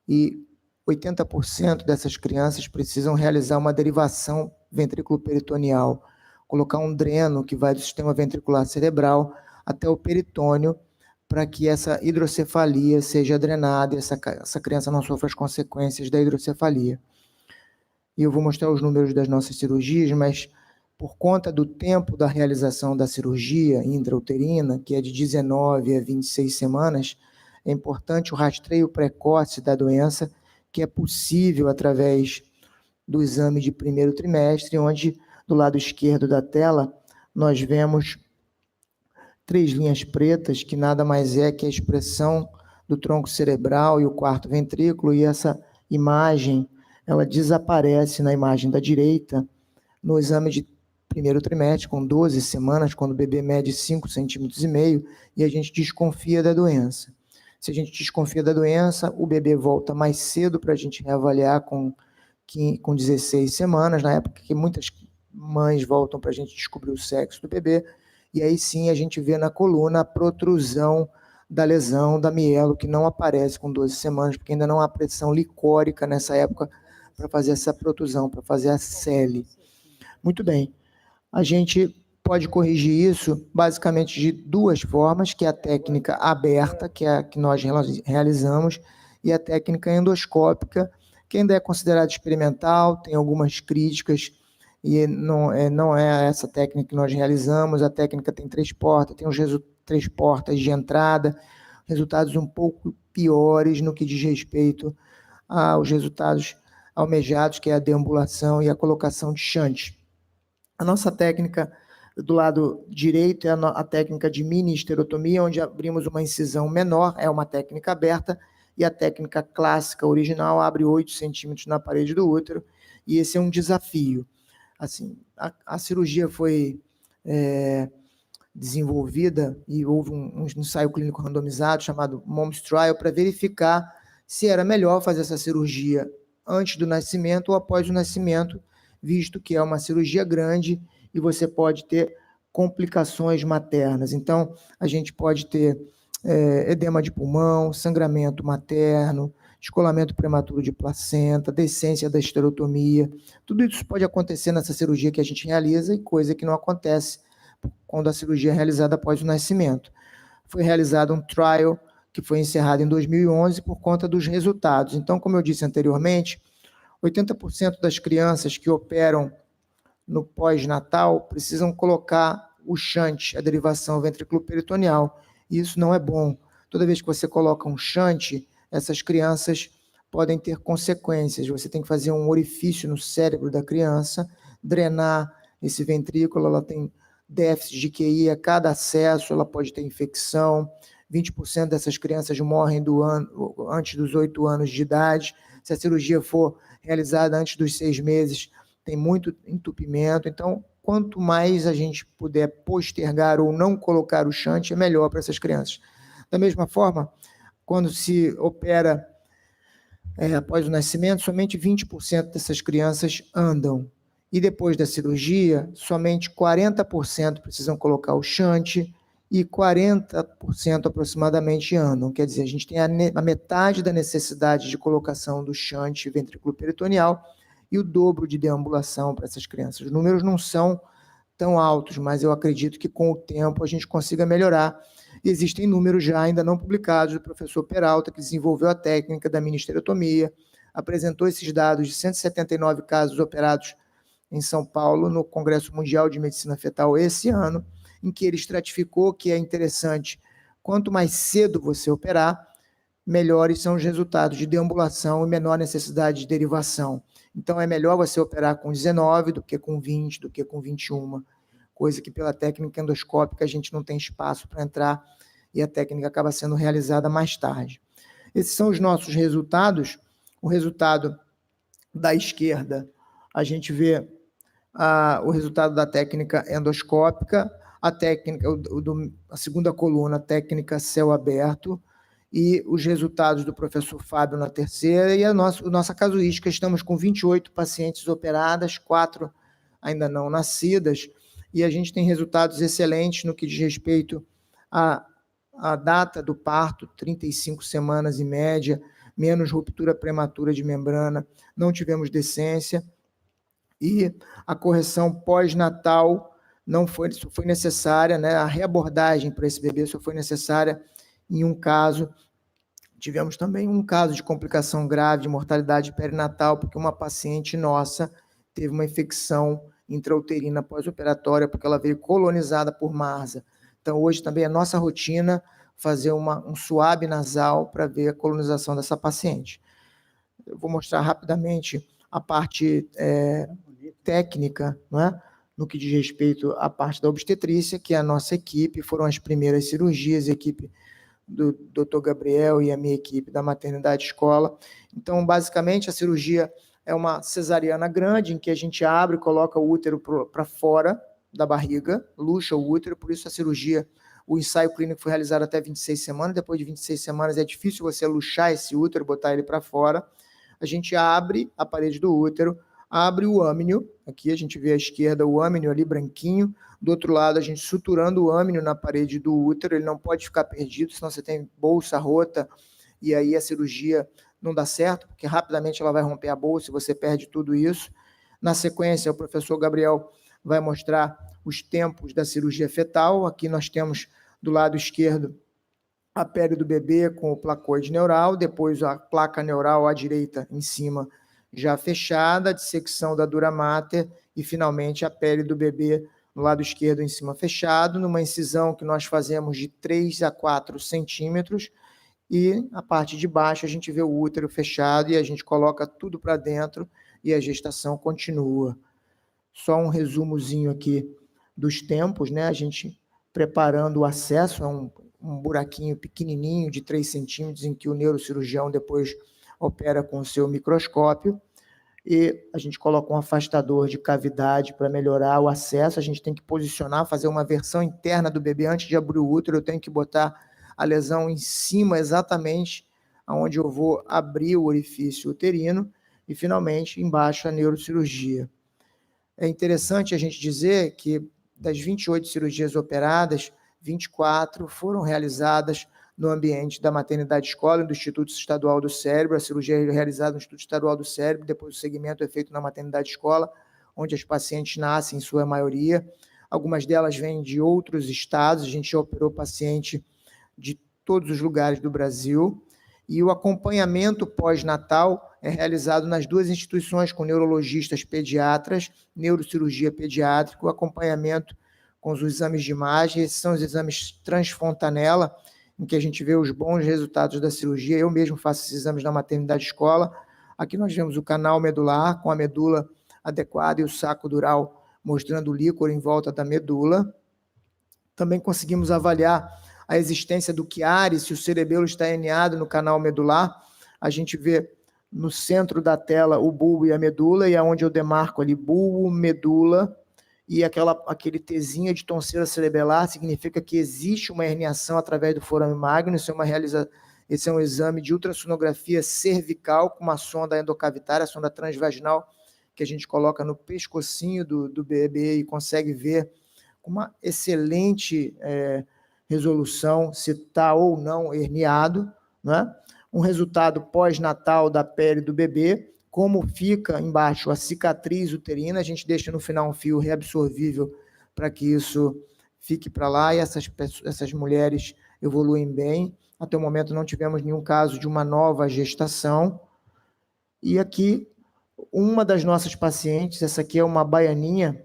e 80% dessas crianças precisam realizar uma derivação ventrículo-peritoneal, colocar um dreno que vai do sistema ventricular cerebral até o peritônio, para que essa hidrocefalia seja drenada e essa criança não sofra as consequências da hidrocefalia. E eu vou mostrar os números das nossas cirurgias, mas por conta do tempo da realização da cirurgia intrauterina, que é de 19 a 26 semanas, é importante o rastreio precoce da doença, que é possível através do exame de primeiro trimestre, onde, do lado esquerdo da tela, nós vemos 3 linhas pretas, que nada mais é que a expressão do tronco cerebral e o quarto ventrículo, e essa imagem, ela desaparece na imagem da direita, no exame de primeiro trimestre, com 12 semanas, quando o bebê mede 5,5 centímetros, e a gente desconfia da doença. Se a gente desconfia da doença, o bebê volta mais cedo para a gente reavaliar com 16 semanas, na época que muitas mães voltam para a gente descobrir o sexo do bebê, e aí sim a gente vê na coluna a protrusão da lesão da mielo, que não aparece com 12 semanas, porque ainda não há pressão licórica nessa época para fazer essa protrusão, para fazer a CELE. Muito bem. A gente pode corrigir isso basicamente de 2 formas, que é a técnica aberta, que é a que nós realizamos, e a técnica endoscópica, que ainda é considerada experimental, tem algumas críticas, e não é essa técnica que nós realizamos. A técnica tem 3 portas, tem os 3 portas de entrada, resultados um pouco piores no que diz respeito aos resultados almejados, que é a deambulação e a colocação de shunt. A nossa técnica do lado direito é a técnica de mini esterotomia, onde abrimos uma incisão menor, é uma técnica aberta, e a técnica clássica original abre 8 centímetros na parede do útero, e esse é um desafio. Assim, a cirurgia foi desenvolvida e houve um ensaio clínico randomizado chamado MOMS Trial para verificar se era melhor fazer essa cirurgia antes do nascimento ou após o nascimento, visto que é uma cirurgia grande e você pode ter complicações maternas. Então, a gente pode ter edema de pulmão, sangramento materno, descolamento prematuro de placenta, descência da esterotomia. Tudo isso pode acontecer nessa cirurgia que a gente realiza, e coisa que não acontece quando a cirurgia é realizada após o nascimento. Foi realizado um trial que foi encerrado em 2011 por conta dos resultados. Então, como eu disse anteriormente, 80% das crianças que operam no pós-natal precisam colocar o shunt, a derivação ventriculoperitoneal, e isso não é bom. Toda vez que você coloca um shunt, essas crianças podem ter consequências. Você tem que fazer um orifício no cérebro da criança, drenar esse ventrículo, ela tem déficit de QI a cada acesso, ela pode ter infecção. 20% dessas crianças morrem antes dos 8 anos de idade. Se a cirurgia for realizada antes dos 6 meses, tem muito entupimento. Então, quanto mais a gente puder postergar ou não colocar o shunt, é melhor para essas crianças. Da mesma forma, quando se opera após o nascimento, somente 20% dessas crianças andam. e depois da cirurgia, somente 40% precisam colocar o shunt e 40% aproximadamente andam. Quer dizer, a gente tem a metade da necessidade de colocação do shunt ventrículo peritoneal e o dobro de deambulação para essas crianças. Os números não são tão altos, mas eu acredito que com o tempo a gente consiga melhorar. Existem números já ainda não publicados do professor Peralta, que desenvolveu a técnica da mini-estereotomia, apresentou esses dados de 179 casos operados em São Paulo, no Congresso Mundial de Medicina Fetal esse ano, em que ele estratificou que é interessante, quanto mais cedo você operar, melhores são os resultados de deambulação e menor necessidade de derivação. Então, é melhor você operar com 19 do que com 20, do que com 21, coisa que pela técnica endoscópica a gente não tem espaço para entrar e a técnica acaba sendo realizada mais tarde. Esses são os nossos resultados. O resultado da esquerda, a gente vê o resultado da técnica endoscópica, a segunda coluna, técnica céu aberto, e os resultados do professor Fábio na terceira, e a nossa casuística, estamos com 28 pacientes operadas, 4 ainda não nascidas, e a gente tem resultados excelentes no que diz respeito à data do parto, 35 semanas em média, menos ruptura prematura de membrana, não tivemos decência, e a correção pós-natal não foi necessária, né? A reabordagem para esse bebê só foi necessária em um caso. Tivemos também um caso de complicação grave de mortalidade perinatal, porque uma paciente nossa teve uma infecção intrauterina pós-operatória, porque ela veio colonizada por MARSA. Então, hoje também é nossa rotina fazer um suave nasal para ver a colonização dessa paciente. Eu vou mostrar rapidamente a parte técnica, não é? No que diz respeito à parte da obstetrícia, que é a nossa equipe, foram as primeiras cirurgias, a equipe do Dr. Gabriel e a minha equipe da maternidade escola. Então, basicamente, a cirurgia é uma cesariana grande, em que a gente abre e coloca o útero para fora da barriga, luxa o útero, por isso a cirurgia, o ensaio clínico foi realizado até 26 semanas, depois de 26 semanas é difícil você luxar esse útero, botar ele para fora. A gente abre a parede do útero, abre o âmnio, aqui a gente vê à esquerda o âmnio ali branquinho, do outro lado a gente suturando o âmnio na parede do útero, ele não pode ficar perdido, senão você tem bolsa rota, e aí a cirurgia não dá certo, porque rapidamente ela vai romper a bolsa e você perde tudo isso. Na sequência, o professor Gabriel vai mostrar os tempos da cirurgia fetal, aqui nós temos do lado esquerdo a pele do bebê com o placoide neural, depois a placa neural à direita em cima já fechada, a dissecção da dura mater e, finalmente, a pele do bebê no lado esquerdo em cima fechado, numa incisão que nós fazemos de 3 a 4 centímetros, e a parte de baixo a gente vê o útero fechado e a gente coloca tudo para dentro e a gestação continua. Só um resumozinho aqui dos tempos, né? A gente preparando o acesso a um buraquinho pequenininho de 3 centímetros em que o neurocirurgião depois opera com o seu microscópio, e a gente coloca um afastador de cavidade para melhorar o acesso. A gente tem que posicionar, fazer uma versão interna do bebê antes de abrir o útero, eu tenho que botar a lesão em cima exatamente onde eu vou abrir o orifício uterino, e finalmente embaixo a neurocirurgia. É interessante a gente dizer que das 28 cirurgias operadas, 24 foram realizadas no ambiente da maternidade escola e do Instituto Estadual do Cérebro. A cirurgia é realizada no Instituto Estadual do Cérebro, depois o segmento é feito na maternidade escola, onde as pacientes nascem, em sua maioria. Algumas delas vêm de outros estados, a gente já operou paciente de todos os lugares do Brasil, e o acompanhamento pós-natal é realizado nas duas instituições, com neurologistas pediatras, neurocirurgia pediátrica, o acompanhamento com os exames de imagem. Esses são os exames transfontanela, em que a gente vê os bons resultados da cirurgia. Eu mesmo faço esses exames na maternidade escola. Aqui nós vemos o canal medular, com a medula adequada e o saco dural mostrando o líquor em volta da medula. Também conseguimos avaliar a existência do chiari, se o cerebelo está eneado no canal medular. A gente vê no centro da tela o bulbo e a medula, e aonde eu demarco ali bulbo, medula, e aquele Tzinha de tonseira cerebelar significa que existe uma herniação através do forame magno. Esse é um exame de ultrassonografia cervical com uma sonda endocavitária, a sonda transvaginal, que a gente coloca no pescocinho do bebê e consegue ver com uma excelente resolução se está ou não herniado, né? Um resultado pós-natal da pele do bebê, como fica embaixo a cicatriz uterina, a gente deixa no final um fio reabsorvível para que isso fique para lá, e essas mulheres evoluem bem. Até o momento não tivemos nenhum caso de uma nova gestação. E aqui, uma das nossas pacientes, essa aqui é uma baianinha,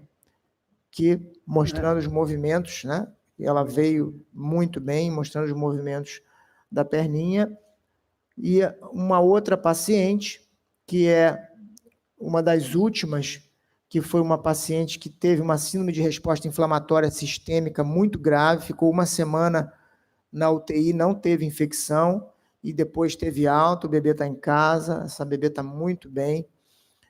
que mostrando os movimentos, né? Ela veio muito bem, mostrando os movimentos da perninha. E uma outra paciente, que é uma das últimas, que foi uma paciente que teve uma síndrome de resposta inflamatória sistêmica muito grave, ficou uma semana na UTI, não teve infecção, e depois teve alta, o bebê está em casa, essa bebê está muito bem.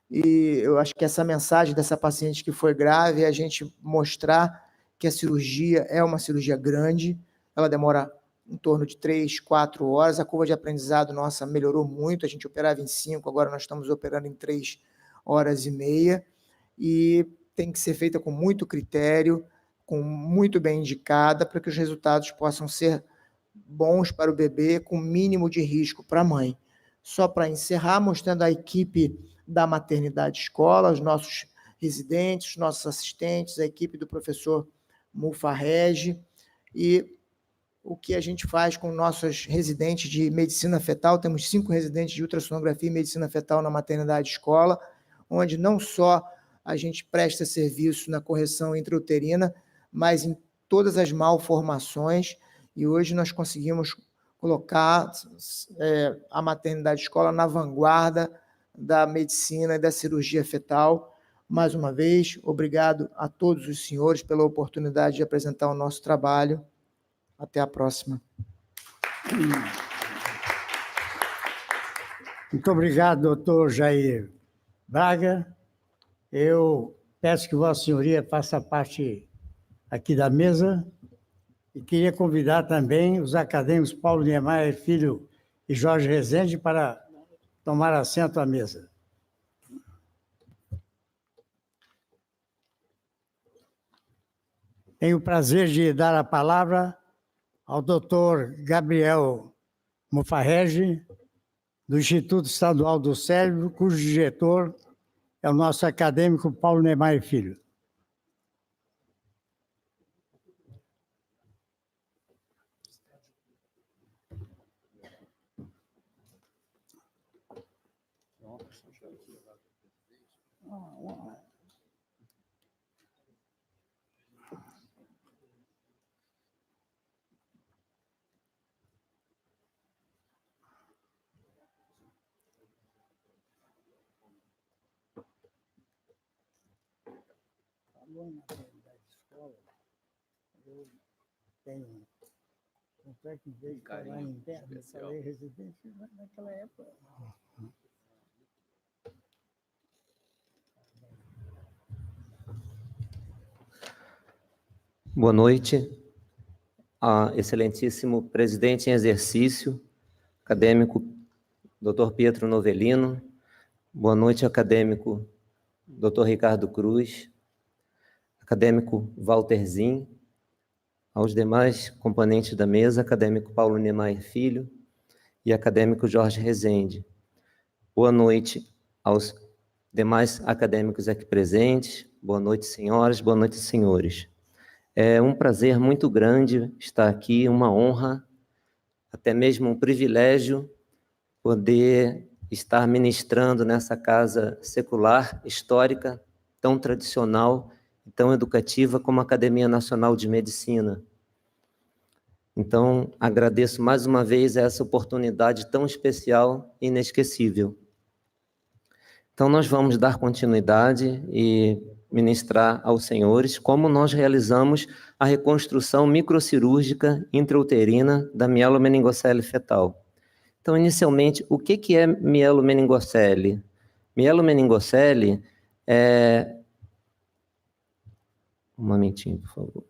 E eu acho que essa mensagem dessa paciente que foi grave é a gente mostrar que a cirurgia é uma cirurgia grande, ela demora em torno de 3, 4 horas, a curva de aprendizado nossa melhorou muito, a gente operava em 5, agora nós estamos operando em 3 horas e meia, e tem que ser feita com muito critério, com muito bem indicada, para que os resultados possam ser bons para o bebê, com mínimo de risco para a mãe. Só para encerrar, mostrando a equipe da maternidade escola, os nossos residentes, os nossos assistentes, a equipe do professor Mufarrege, e o que a gente faz com nossos residentes de medicina fetal. Temos 5 residentes de ultrassonografia e medicina fetal na maternidade escola, onde não só a gente presta serviço na correção intrauterina, mas em todas as malformações, e hoje nós conseguimos colocar a maternidade escola na vanguarda da medicina e da cirurgia fetal. Mais uma vez, obrigado a todos os senhores pela oportunidade de apresentar o nosso trabalho. Até a próxima. Muito obrigado, doutor Jair Braga. Eu peço que Vossa Senhoria faça parte aqui da mesa e queria convidar também os acadêmicos Paulo Niemeyer Filho e Jorge Rezende para tomar assento à mesa. Tenho o prazer de dar a palavra ao doutor Gabriel Mufarrege, do Instituto Estadual do Cérebro, cujo diretor é o nosso acadêmico Paulo Niemeyer Filho. Eu tenho um que veio falar em interno, eu falei residente naquela época. Boa noite, excelentíssimo presidente em exercício, acadêmico Dr. Pietro Novellino. Boa noite, acadêmico Dr. Ricardo Cruz, acadêmico Walter Zin, aos demais componentes da mesa, acadêmico Paulo Niemeyer Filho e acadêmico Jorge Rezende. Boa noite aos demais acadêmicos aqui presentes. Boa noite, senhoras, boa noite, senhores. É um prazer muito grande estar aqui, uma honra, até mesmo um privilégio, poder estar ministrando nessa casa secular, histórica, tão tradicional e tão educativa como a Academia Nacional de Medicina. Então, agradeço mais uma vez essa oportunidade tão especial e inesquecível. Então, nós vamos dar continuidade e ministrar aos senhores como nós realizamos a reconstrução microcirúrgica intrauterina da mielomeningocele fetal. Então, inicialmente, o que é mielomeningocele? Mielomeningocele é... Um momentinho, por favor.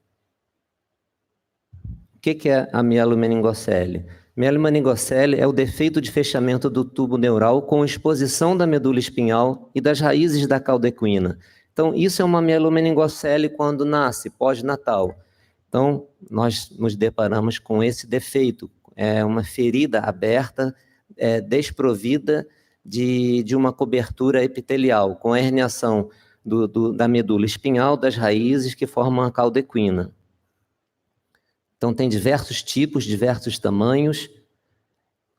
O que é a mielomeningocele? Mielomeningocele é o defeito de fechamento do tubo neural com exposição da medula espinhal e das raízes da cauda equina. Então, isso é uma mielomeningocele quando nasce, pós-natal. Então, nós nos deparamos com esse defeito, é uma ferida aberta, desprovida de uma cobertura epitelial, com a herniação da medula espinhal, das raízes que formam a cauda equina. Então, tem diversos tipos, diversos tamanhos.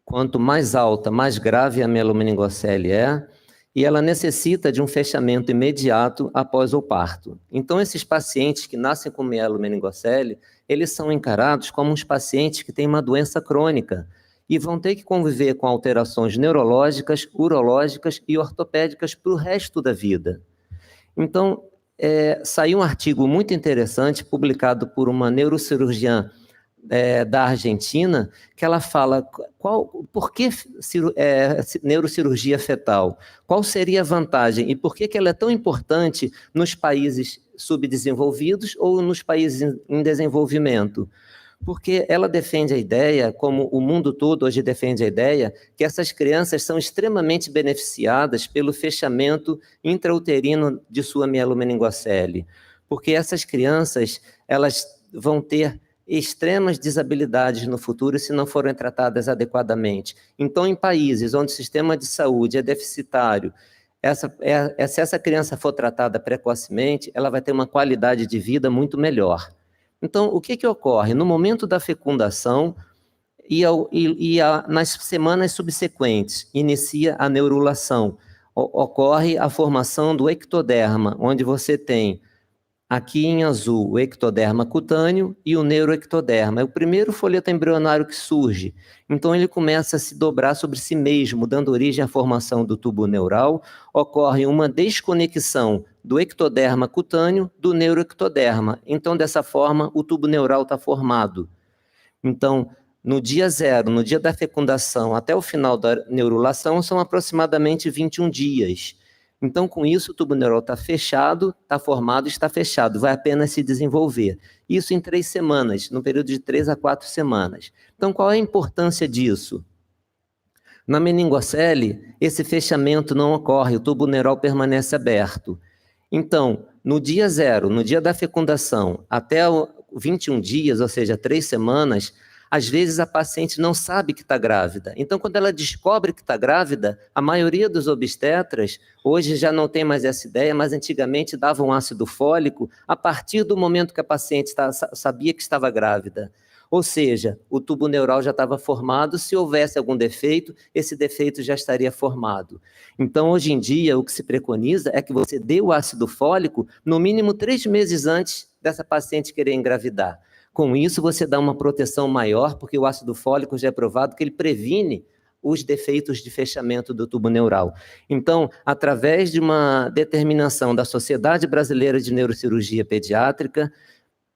Quanto mais alta, mais grave a mielomeningocele é, e ela necessita de um fechamento imediato após o parto. Então, esses pacientes que nascem com mielomeningocele, eles são encarados como uns pacientes que têm uma doença crônica e vão ter que conviver com alterações neurológicas, urológicas e ortopédicas para o resto da vida. Então, saiu um artigo muito interessante, publicado por uma neurocirurgiã da Argentina, que ela fala por que neurocirurgia fetal, qual seria a vantagem e por que ela é tão importante nos países subdesenvolvidos ou nos países em desenvolvimento. Porque ela defende a ideia, como o mundo todo hoje defende a ideia, que essas crianças são extremamente beneficiadas pelo fechamento intrauterino de sua mielomeningocele, porque essas crianças, elas vão ter extremas desabilidades no futuro se não forem tratadas adequadamente. Então, em países onde o sistema de saúde é deficitário, se essa criança for tratada precocemente, ela vai ter uma qualidade de vida muito melhor. Então, o que ocorre? No momento da fecundação nas semanas subsequentes, inicia a neurulação. Ocorre a formação do ectoderma, onde você tem, aqui em azul, o ectoderma cutâneo e o neuroectoderma. É o primeiro folheto embrionário que surge. Então, ele começa a se dobrar sobre si mesmo, dando origem à formação do tubo neural. Ocorre uma desconexão do ectoderma cutâneo do neuroectoderma. Então, dessa forma, o tubo neural está formado. Então, no dia 0, no dia da fecundação, até o final da neurulação, são aproximadamente 21 dias. Então, com isso, o tubo neural está fechado, está formado, está fechado, vai apenas se desenvolver. Isso em 3 semanas, no período de 3 a 4 semanas. Então, qual é a importância disso? Na meningocele, esse fechamento não ocorre, o tubo neural permanece aberto. Então, no dia 0, no dia da fecundação, até 21 dias, ou seja, 3 semanas, às vezes a paciente não sabe que está grávida. Então, quando ela descobre que está grávida, a maioria dos obstetras, hoje já não tem mais essa ideia, mas antigamente davam ácido fólico a partir do momento que a paciente sabia que estava grávida. Ou seja, o tubo neural já estava formado, se houvesse algum defeito, esse defeito já estaria formado. Então, hoje em dia, o que se preconiza é que você dê o ácido fólico no mínimo 3 meses antes dessa paciente querer engravidar. Com isso, você dá uma proteção maior, porque o ácido fólico já é provado que ele previne os defeitos de fechamento do tubo neural. Então, através de uma determinação da Sociedade Brasileira de Neurocirurgia Pediátrica,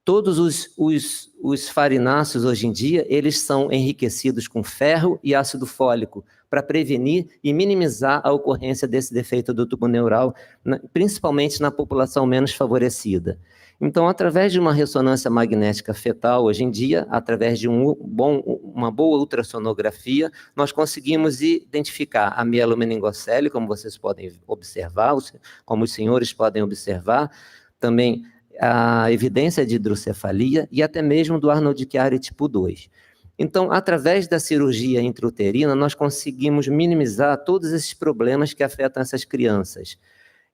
todos os farináceos, hoje em dia, eles são enriquecidos com ferro e ácido fólico para prevenir e minimizar a ocorrência desse defeito do tubo neural, principalmente na população menos favorecida. Então, através de uma ressonância magnética fetal, hoje em dia, através de uma boa ultrassonografia, nós conseguimos identificar a mielomeningocele, como vocês podem observar, como os senhores podem observar, também a evidência de hidrocefalia e até mesmo do Arnold-Chiari tipo 2. Então, através da cirurgia intrauterina, nós conseguimos minimizar todos esses problemas que afetam essas crianças.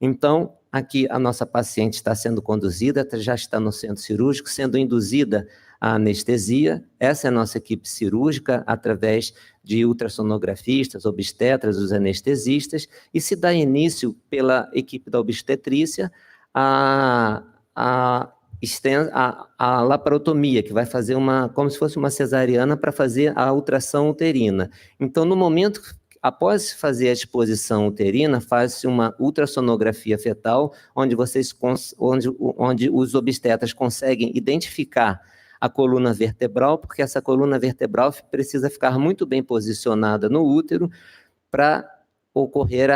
Então, aqui a nossa paciente está sendo conduzida, já está no centro cirúrgico, sendo induzida a anestesia. Essa é a nossa equipe cirúrgica, através de ultrassonografistas, obstetras, os anestesistas, e se dá início pela equipe da obstetrícia a laparotomia, que vai fazer como se fosse uma cesariana para fazer a ultração uterina. Então, no momento, após fazer a exposição uterina, faz-se uma ultrassonografia fetal, onde os obstetras conseguem identificar a coluna vertebral, porque essa coluna vertebral precisa ficar muito bem posicionada no útero para ocorrer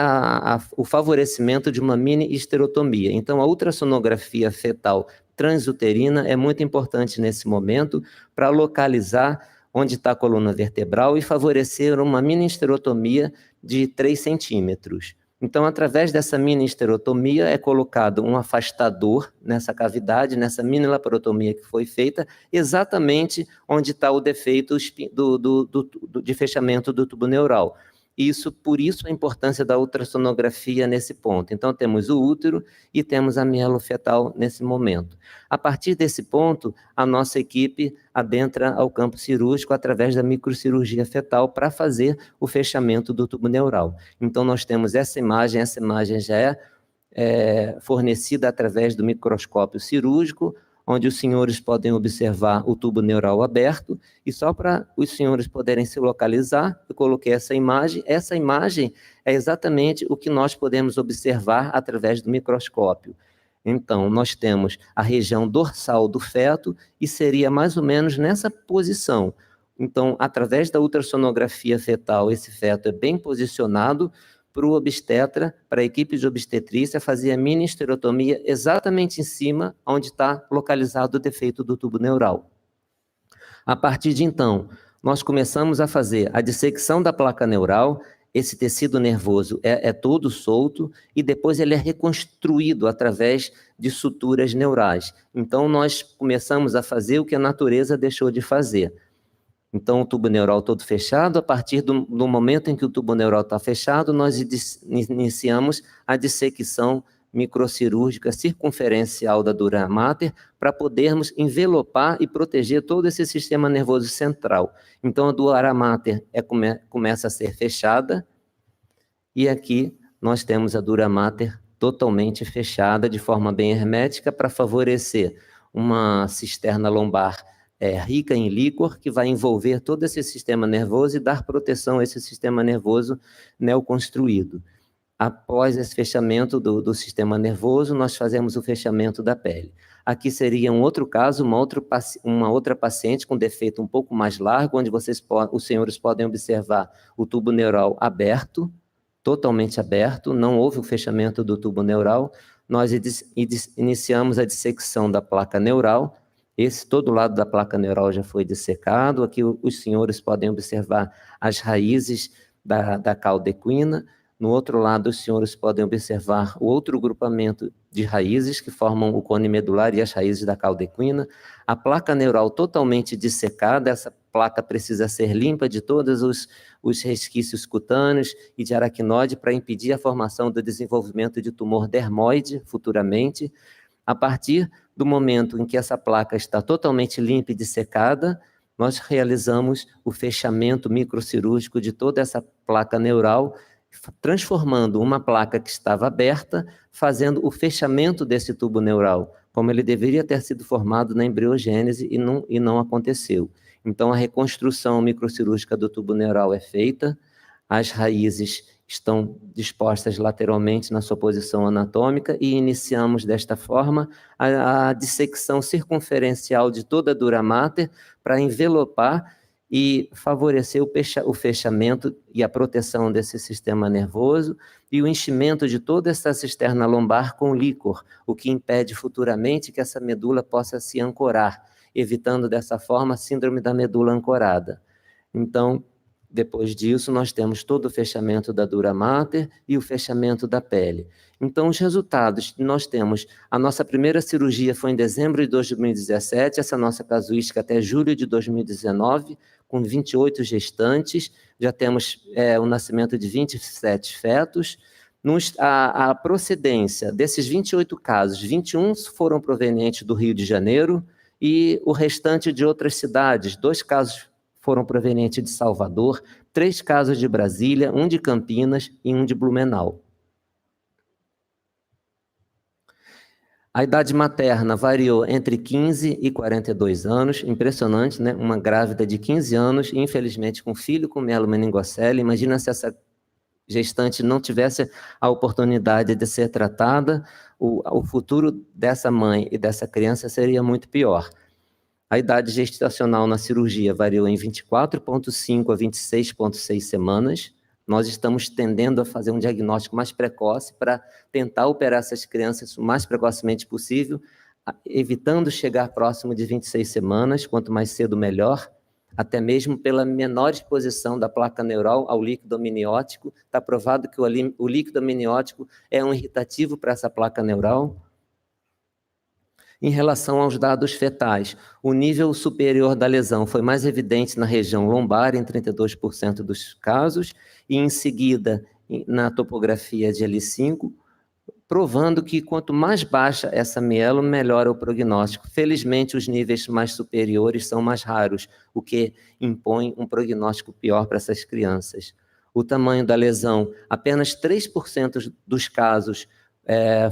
o favorecimento de uma mini histerotomia. Então, a ultrassonografia fetal transuterina é muito importante nesse momento para localizar onde está a coluna vertebral, e favorecer uma mini esterotomia de 3 centímetros. Então, através dessa mini esterotomia, é colocado um afastador nessa cavidade, nessa mini laparotomia que foi feita, exatamente onde está o defeito de fechamento do tubo neural. Por isso a importância da ultrassonografia nesse ponto. Então, temos o útero e temos a mielofetal nesse momento. A partir desse ponto, a nossa equipe adentra ao campo cirúrgico através da microcirurgia fetal para fazer o fechamento do tubo neural. Então, nós temos essa imagem já é fornecida através do microscópio cirúrgico, onde os senhores podem observar o tubo neural aberto, e só para os senhores poderem se localizar, eu coloquei essa imagem. Essa imagem é exatamente o que nós podemos observar através do microscópio. Então, nós temos a região dorsal do feto, e seria mais ou menos nessa posição. Então, através da ultrassonografia fetal, esse feto é bem posicionado para o obstetra, para a equipe de obstetrícia, fazer a mini esterotomia exatamente em cima onde está localizado o defeito do tubo neural. A partir de então, nós começamos a fazer a dissecção da placa neural. Esse tecido nervoso é todo solto, e depois ele é reconstruído através de suturas neurais. Então, nós começamos a fazer o que a natureza deixou de fazer. Então, o tubo neural todo fechado. A partir do momento em que o tubo neural está fechado, nós iniciamos a dissecção microcirúrgica circunferencial da dura mater para podermos envelopar e proteger todo esse sistema nervoso central. Então, a dura mater começa a ser fechada, e aqui nós temos a dura mater totalmente fechada, de forma bem hermética, para favorecer uma cisterna lombar rica em líquor, que vai envolver todo esse sistema nervoso e dar proteção a esse sistema nervoso neoconstruído. Após esse fechamento do sistema nervoso, nós fazemos o fechamento da pele. Aqui seria um outro caso, uma outra paciente com defeito um pouco mais largo, onde os senhores podem observar o tubo neural aberto, totalmente aberto, não houve o fechamento do tubo neural. Nós iniciamos a dissecção da placa neural. Todo lado da placa neural já foi dissecado. Aqui os senhores podem observar as raízes da caldequina. No outro lado, os senhores podem observar o outro grupamento de raízes que formam o cone medular e as raízes da caldequina. A placa neural totalmente dissecada. Essa placa precisa ser limpa de todos os resquícios cutâneos e de aracnose para impedir a formação do desenvolvimento de tumor dermoide futuramente. A partir do momento em que essa placa está totalmente limpa e dissecada, nós realizamos o fechamento microcirúrgico de toda essa placa neural, transformando uma placa que estava aberta, fazendo o fechamento desse tubo neural, como ele deveria ter sido formado na embriogênese, e não aconteceu. Então, a reconstrução microcirúrgica do tubo neural é feita, as raízes estão dispostas lateralmente na sua posição anatômica, e iniciamos desta forma a dissecção circunferencial de toda a dura mater para envelopar e favorecer o fechamento e a proteção desse sistema nervoso e o enchimento de toda essa cisterna lombar com líquor, o que impede futuramente que essa medula possa se ancorar, evitando dessa forma a síndrome da medula ancorada. Então, depois disso, nós temos todo o fechamento da dura mater e o fechamento da pele. Então, os resultados, nós temos, a nossa primeira cirurgia foi em dezembro de 2017, essa nossa casuística até julho de 2019, com 28 gestantes, já temos o nascimento de 27 fetos. A procedência desses 28 casos, 21 foram provenientes do Rio de Janeiro e o restante de outras cidades. 2 casos foram provenientes de Salvador, 3 casos de Brasília, 1 de Campinas e 1 de Blumenau. A idade materna variou entre 15 e 42 anos, impressionante, né? Uma grávida de 15 anos, infelizmente com filho com mielomeningocele. Imagina se essa gestante não tivesse a oportunidade de ser tratada, o futuro dessa mãe e dessa criança seria muito pior. A idade gestacional na cirurgia variou em 24,5 a 26,6 semanas. Nós estamos tendendo a fazer um diagnóstico mais precoce para tentar operar essas crianças o mais precocemente possível, evitando chegar próximo de 26 semanas, quanto mais cedo melhor. até mesmo pela menor exposição da placa neural ao líquido amniótico. Está provado que o líquido amniótico é um irritativo para essa placa neural. Em relação aos dados fetais, o nível superior da lesão foi mais evidente na região lombar, em 32% dos casos, e em seguida na topografia de L5, provando que quanto mais baixa essa mielo, melhor o prognóstico. Felizmente, os níveis mais superiores são mais raros, o que impõe um prognóstico pior para essas crianças. O tamanho da lesão, apenas 3% dos casos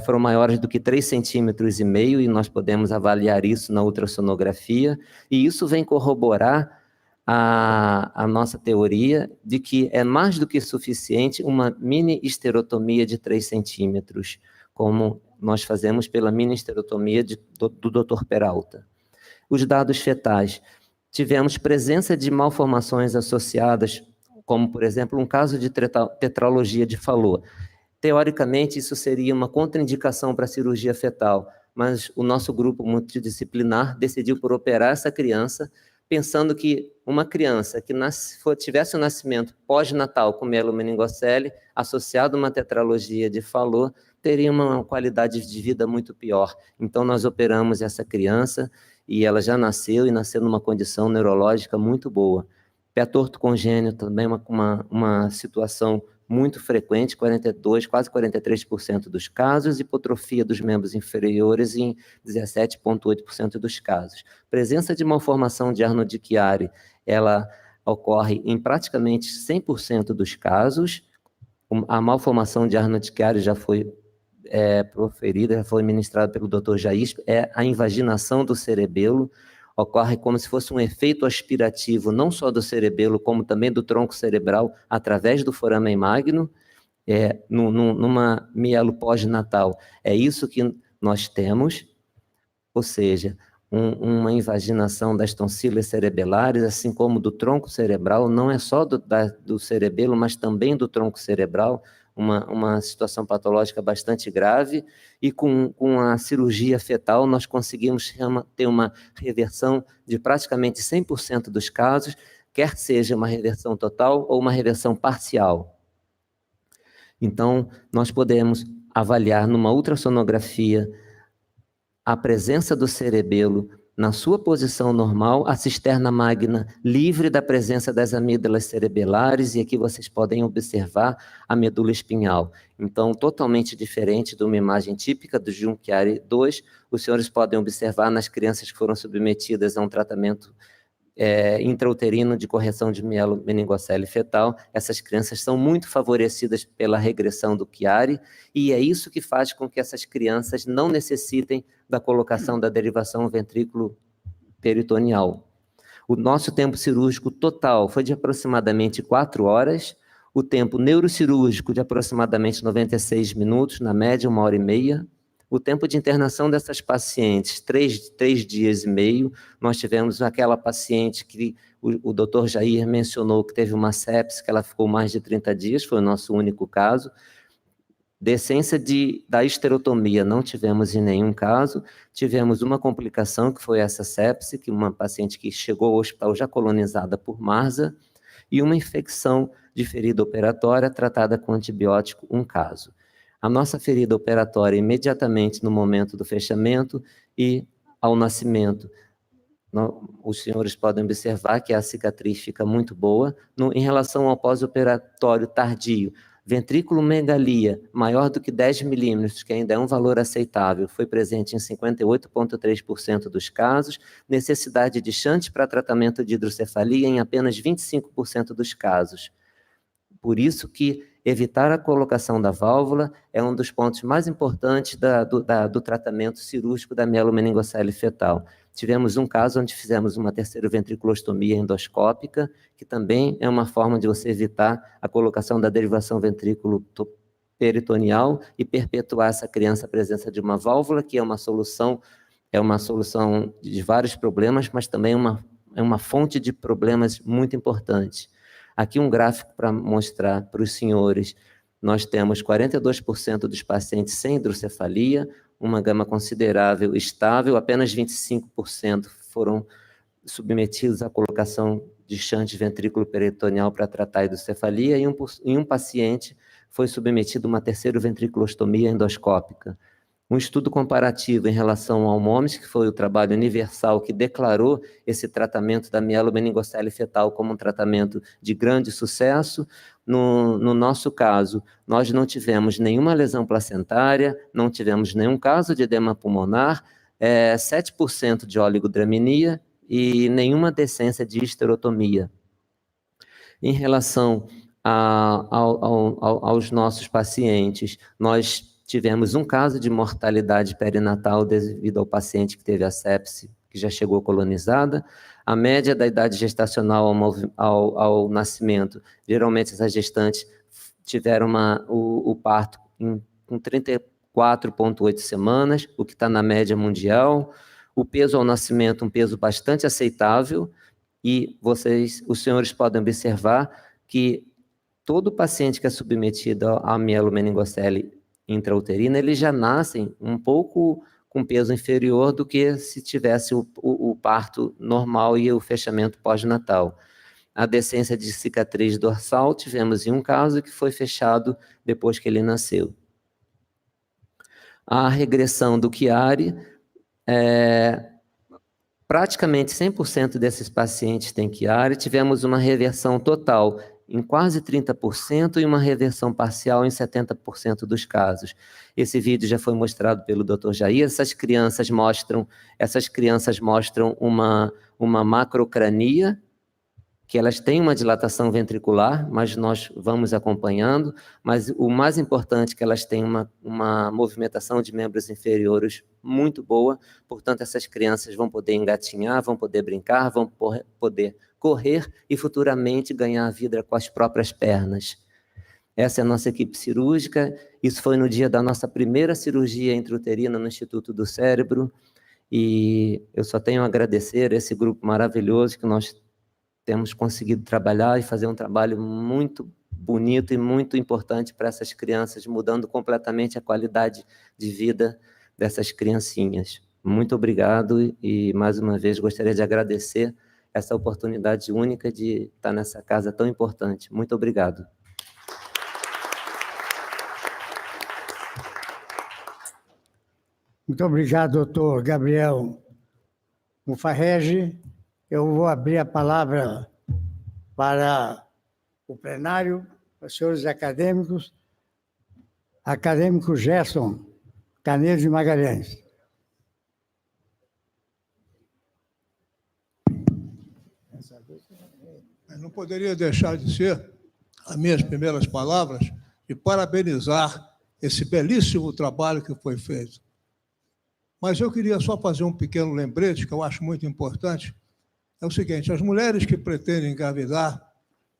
foram maiores do que 3,5 centímetros, e nós podemos avaliar isso na ultrassonografia, e isso vem corroborar a nossa teoria de que é mais do que suficiente uma mini esterotomia de 3 centímetros, como nós fazemos pela mini esterotomia do Dr. Peralta. Os dados fetais. Tivemos presença de malformações associadas, como, por exemplo, um caso de tetralogia de Fallot. Teoricamente, isso seria uma contraindicação para a cirurgia fetal, mas o nosso grupo multidisciplinar decidiu por operar essa criança, pensando que uma criança que tivesse um nascimento pós-natal com mielomeningocele, associado a uma tetralogia de Fallot, teria uma qualidade de vida muito pior. Então, nós operamos essa criança e ela já nasceu, e nasceu numa condição neurológica muito boa. Pé torto congênito também uma situação muito frequente, 42%, quase 43% dos casos, hipotrofia dos membros inferiores em 17,8% dos casos. Presença de malformação de Arnold Chiari, ela ocorre em praticamente 100% dos casos. A malformação de Arnold Chiari já foi proferida, já foi ministrada pelo Dr. Jair, é a invaginação do cerebelo. Ocorre como se fosse um efeito aspirativo, não só do cerebelo, como também do tronco cerebral, através do foramen magno, numa mielo pós-natal. É isso que nós temos, ou seja, uma invaginação das tonsilas cerebelares, assim como do tronco cerebral, não é só do cerebelo, mas também do tronco cerebral, uma situação patológica bastante grave, e com a cirurgia fetal nós conseguimos ter uma reversão de praticamente 100% dos casos, quer seja uma reversão total ou uma reversão parcial. Então, nós podemos avaliar numa ultrassonografia a presença do cerebelo na sua posição normal, a cisterna magna livre da presença das amígdalas cerebelares, e aqui vocês podem observar a medula espinhal. Então, totalmente diferente de uma imagem típica do Jung Chiari 2, os senhores podem observar nas crianças que foram submetidas a um tratamento intrauterino de correção de mielomeningocele fetal. Essas crianças são muito favorecidas pela regressão do Chiari, e é isso que faz com que essas crianças não necessitem da colocação da derivação ventrículo peritoneal. O nosso tempo cirúrgico total foi de aproximadamente 4 horas, o tempo neurocirúrgico de aproximadamente 96 minutos, na média 1h30, o tempo de internação dessas pacientes, 3 dias e meio. Nós tivemos aquela paciente que o doutor Jair mencionou que teve uma sepse, que ela ficou mais de 30 dias, foi o nosso único caso. Decência da esterotomia não tivemos em nenhum caso. Tivemos uma complicação, que foi essa sepse, que uma paciente que chegou ao hospital já colonizada por Marsa, e uma infecção de ferida operatória tratada com antibiótico, um caso. A nossa ferida operatória imediatamente no momento do fechamento e ao nascimento. Os senhores podem observar que a cicatriz fica muito boa. Em relação ao pós-operatório tardio, ventrículo-megalia maior do que 10 milímetros, que ainda é um valor aceitável, foi presente em 58,3% dos casos, necessidade de shunt para tratamento de hidrocefalia em apenas 25% dos casos. Por isso que evitar a colocação da válvula é um dos pontos mais importantes do tratamento cirúrgico da mielomeningocele fetal. Tivemos um caso onde fizemos uma terceira ventriculostomia endoscópica, que também é uma forma de você evitar a colocação da derivação ventrículo peritoneal e perpetuar essa criança a presença de uma válvula, que é uma solução de vários problemas, mas também é uma fonte de problemas muito importante. Aqui um gráfico para mostrar para os senhores. Nós temos 42% dos pacientes sem hidrocefalia, uma gama considerável estável, apenas 25% foram submetidos à colocação de shunt ventrículo peritoneal para tratar a hidrocefalia, e um paciente foi submetido a uma terceira ventriculostomia endoscópica. Um estudo comparativo em relação ao MOMES, que foi o trabalho universal que declarou esse tratamento da mielomeningocele fetal como um tratamento de grande sucesso. No nosso caso, nós não tivemos nenhuma lesão placentária, não tivemos nenhum caso de edema pulmonar, 7% de oligodramia e nenhuma decência de histerotomia. Em relação aos nossos pacientes, nós tivemos um caso de mortalidade perinatal devido ao paciente que teve a sepse, que já chegou colonizada. A média da idade gestacional ao nascimento, geralmente essas gestantes tiveram o parto com 34,8 semanas, o que está na média mundial. O peso ao nascimento, um peso bastante aceitável, e os senhores podem observar que todo paciente que é submetido à mielomeningocele intrauterina, eles já nascem um pouco com peso inferior do que se tivesse o parto normal e o fechamento pós-natal. A decência de cicatriz dorsal, tivemos em um caso que foi fechado depois que ele nasceu. A regressão do Chiari, praticamente 100% desses pacientes têm Chiari, tivemos uma reversão total em quase 30% e uma reversão parcial em 70% dos casos. Esse vídeo já foi mostrado pelo Dr. Jair. Essas crianças mostram uma macrocrania, que elas têm uma dilatação ventricular, mas nós vamos acompanhando, mas o mais importante é que elas têm uma movimentação de membros inferiores muito boa, portanto, essas crianças vão poder engatinhar, vão poder brincar, vão poder correr e futuramente ganhar a vida com as próprias pernas. Essa é a nossa equipe cirúrgica. Isso foi no dia da nossa primeira cirurgia intrauterina no Instituto do Cérebro, e eu só tenho a agradecer a esse grupo maravilhoso que nós temos conseguido trabalhar e fazer um trabalho muito bonito e muito importante para essas crianças, mudando completamente a qualidade de vida dessas criancinhas. Muito obrigado e, mais uma vez, gostaria de agradecer essa oportunidade única de estar nessa casa tão importante. Muito obrigado. Muito obrigado, doutor Gabriel Mufarrege. Eu vou abrir a palavra para o plenário, para os senhores acadêmicos. Acadêmico Gerson Canedo de Magalhães. Não poderia deixar de ser as minhas primeiras palavras de parabenizar esse belíssimo trabalho que foi feito. Mas eu queria só fazer um pequeno lembrete, que eu acho muito importante. É o seguinte: as mulheres que pretendem engravidar,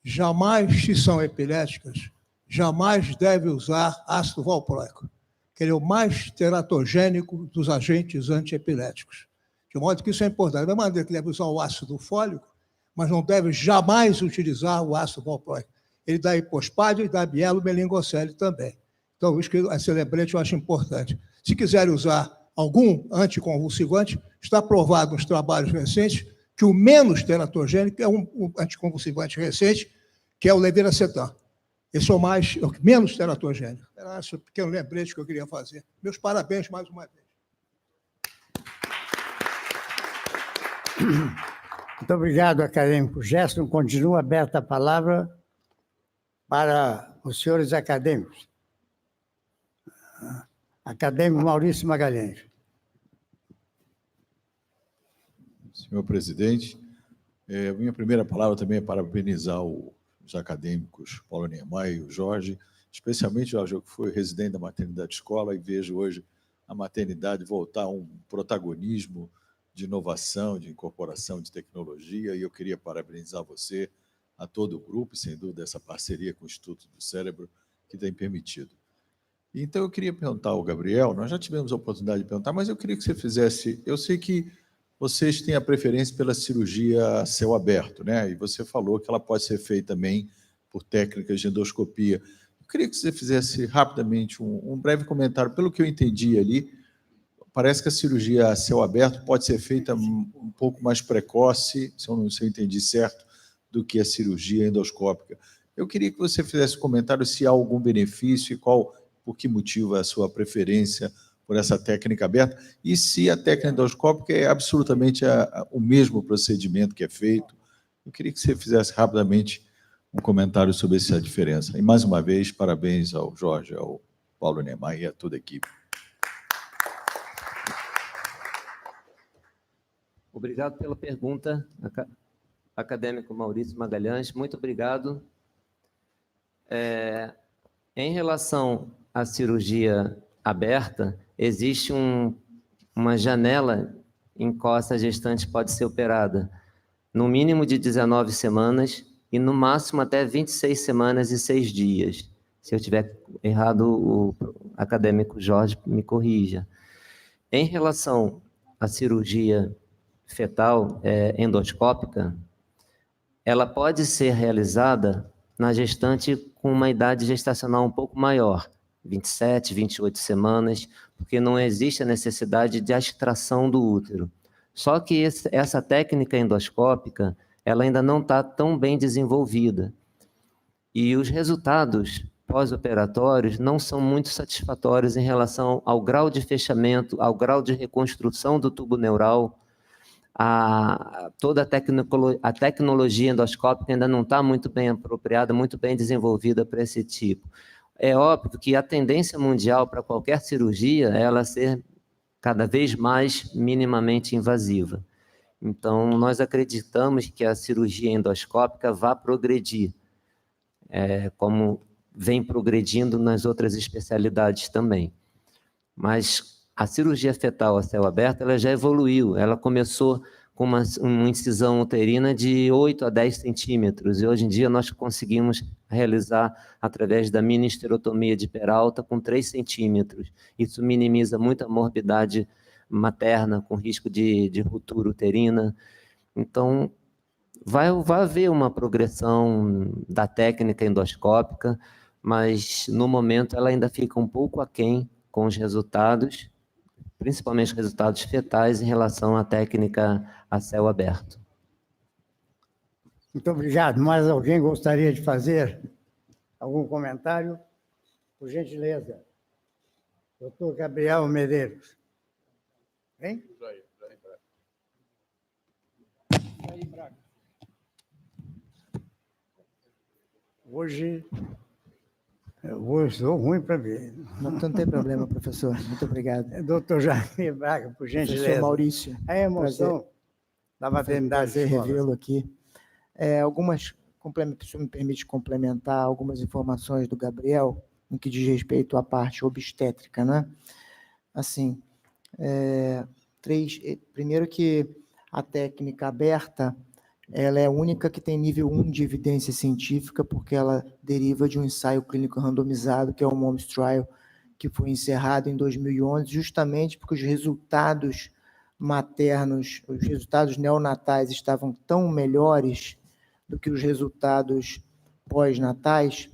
jamais, se são epiléticas, jamais devem usar ácido valproico, que ele é o mais teratogênico dos agentes antiepiléticos. De modo que isso é importante. Da mesma maneira que deve usar o ácido fólico, mas não deve jamais utilizar o ácido valproico. Ele dá hipospádio e dá mielomeningocele também. Então, esse lembrete eu acho importante. Se quiserem usar algum anticonvulsivante, está provado nos trabalhos recentes que o menos teratogênico é um anticonvulsivante recente, que é o leviracetam. Esse é o menos teratogênico. Era esse pequeno lembrete que eu queria fazer. Meus parabéns mais uma vez. Muito obrigado, acadêmico Gerson. Continua aberta a palavra para os senhores acadêmicos. Acadêmico Maurício Magalhães. Senhor presidente, minha primeira palavra também é parabenizar os acadêmicos Paulo Niemeyer e o Jorge, especialmente o Jorge, que foi residente da maternidade escola, e vejo hoje a maternidade voltar a um protagonismo de inovação, de incorporação de tecnologia, e eu queria parabenizar você, a todo o grupo, sem dúvida, essa parceria com o Instituto do Cérebro, que tem permitido. Então, eu queria perguntar ao Gabriel, nós já tivemos a oportunidade de perguntar, mas eu queria que você fizesse, eu sei que vocês têm a preferência pela cirurgia a céu aberto, né? E você falou que ela pode ser feita também por técnicas de endoscopia. Eu queria que você fizesse rapidamente um breve comentário, pelo que eu entendi ali, parece que a cirurgia a céu aberto pode ser feita um pouco mais precoce, se eu entendi certo, do que a cirurgia endoscópica. Eu queria que você fizesse um comentário se há algum benefício e por que motivo a sua preferência por essa técnica aberta, e se a técnica endoscópica é absolutamente o mesmo procedimento que é feito. Eu queria que você fizesse rapidamente um comentário sobre essa diferença. E, mais uma vez, parabéns ao Jorge, ao Paulo Niemeyer e a toda a equipe. Obrigado pela pergunta, acadêmico Maurício Magalhães. Muito obrigado. Em relação à cirurgia aberta, existe uma janela em qual essa gestante pode ser operada, no mínimo de 19 semanas e no máximo até 26 semanas e 6 dias. Se eu tiver errado, o acadêmico Jorge me corrija. Em relação à cirurgia fetal endoscópica, ela pode ser realizada na gestante com uma idade gestacional um pouco maior, 27, 28 semanas, porque não existe a necessidade de extração do útero. Só que essa técnica endoscópica, ela ainda não está tão bem desenvolvida. E os resultados pós-operatórios não são muito satisfatórios em relação ao grau de fechamento, ao grau de reconstrução do tubo neural. Toda a tecnologia endoscópica ainda não está muito bem apropriada, muito bem desenvolvida para esse tipo. É óbvio que a tendência mundial para qualquer cirurgia é ela ser cada vez mais minimamente invasiva. Então, nós acreditamos que a cirurgia endoscópica vai progredir, como vem progredindo nas outras especialidades também. Mas a cirurgia fetal a céu aberto, ela já evoluiu, ela começou com uma incisão uterina de 8 a 10 centímetros, e hoje em dia nós conseguimos realizar através da mini esterotomia de Peralta com 3 centímetros. Isso minimiza muito a morbidade materna, com risco de ruptura uterina. Então, vai haver uma progressão da técnica endoscópica, mas no momento ela ainda fica um pouco aquém com os resultados, principalmente resultados fetais em relação à técnica a céu aberto. Muito obrigado. Mais alguém gostaria de fazer algum comentário? Por gentileza. Doutor Gabriel Medeiros. Hein? Hoje sou ruim para ver. Não tem problema, professor. Muito obrigado. Doutor Jair Braga, por gentileza. Professor Maurício. A emoção da maternidade Prazer escola. revê-lo aqui. O senhor me permite complementar algumas informações do Gabriel, no que diz respeito à parte obstétrica, né? Assim, primeiro que a técnica aberta, ela é a única que tem nível 1 de evidência científica, porque ela deriva de um ensaio clínico randomizado, que é o MOMS Trial, que foi encerrado em 2011, justamente porque os resultados maternos, os resultados neonatais estavam tão melhores do que os resultados pós-natais,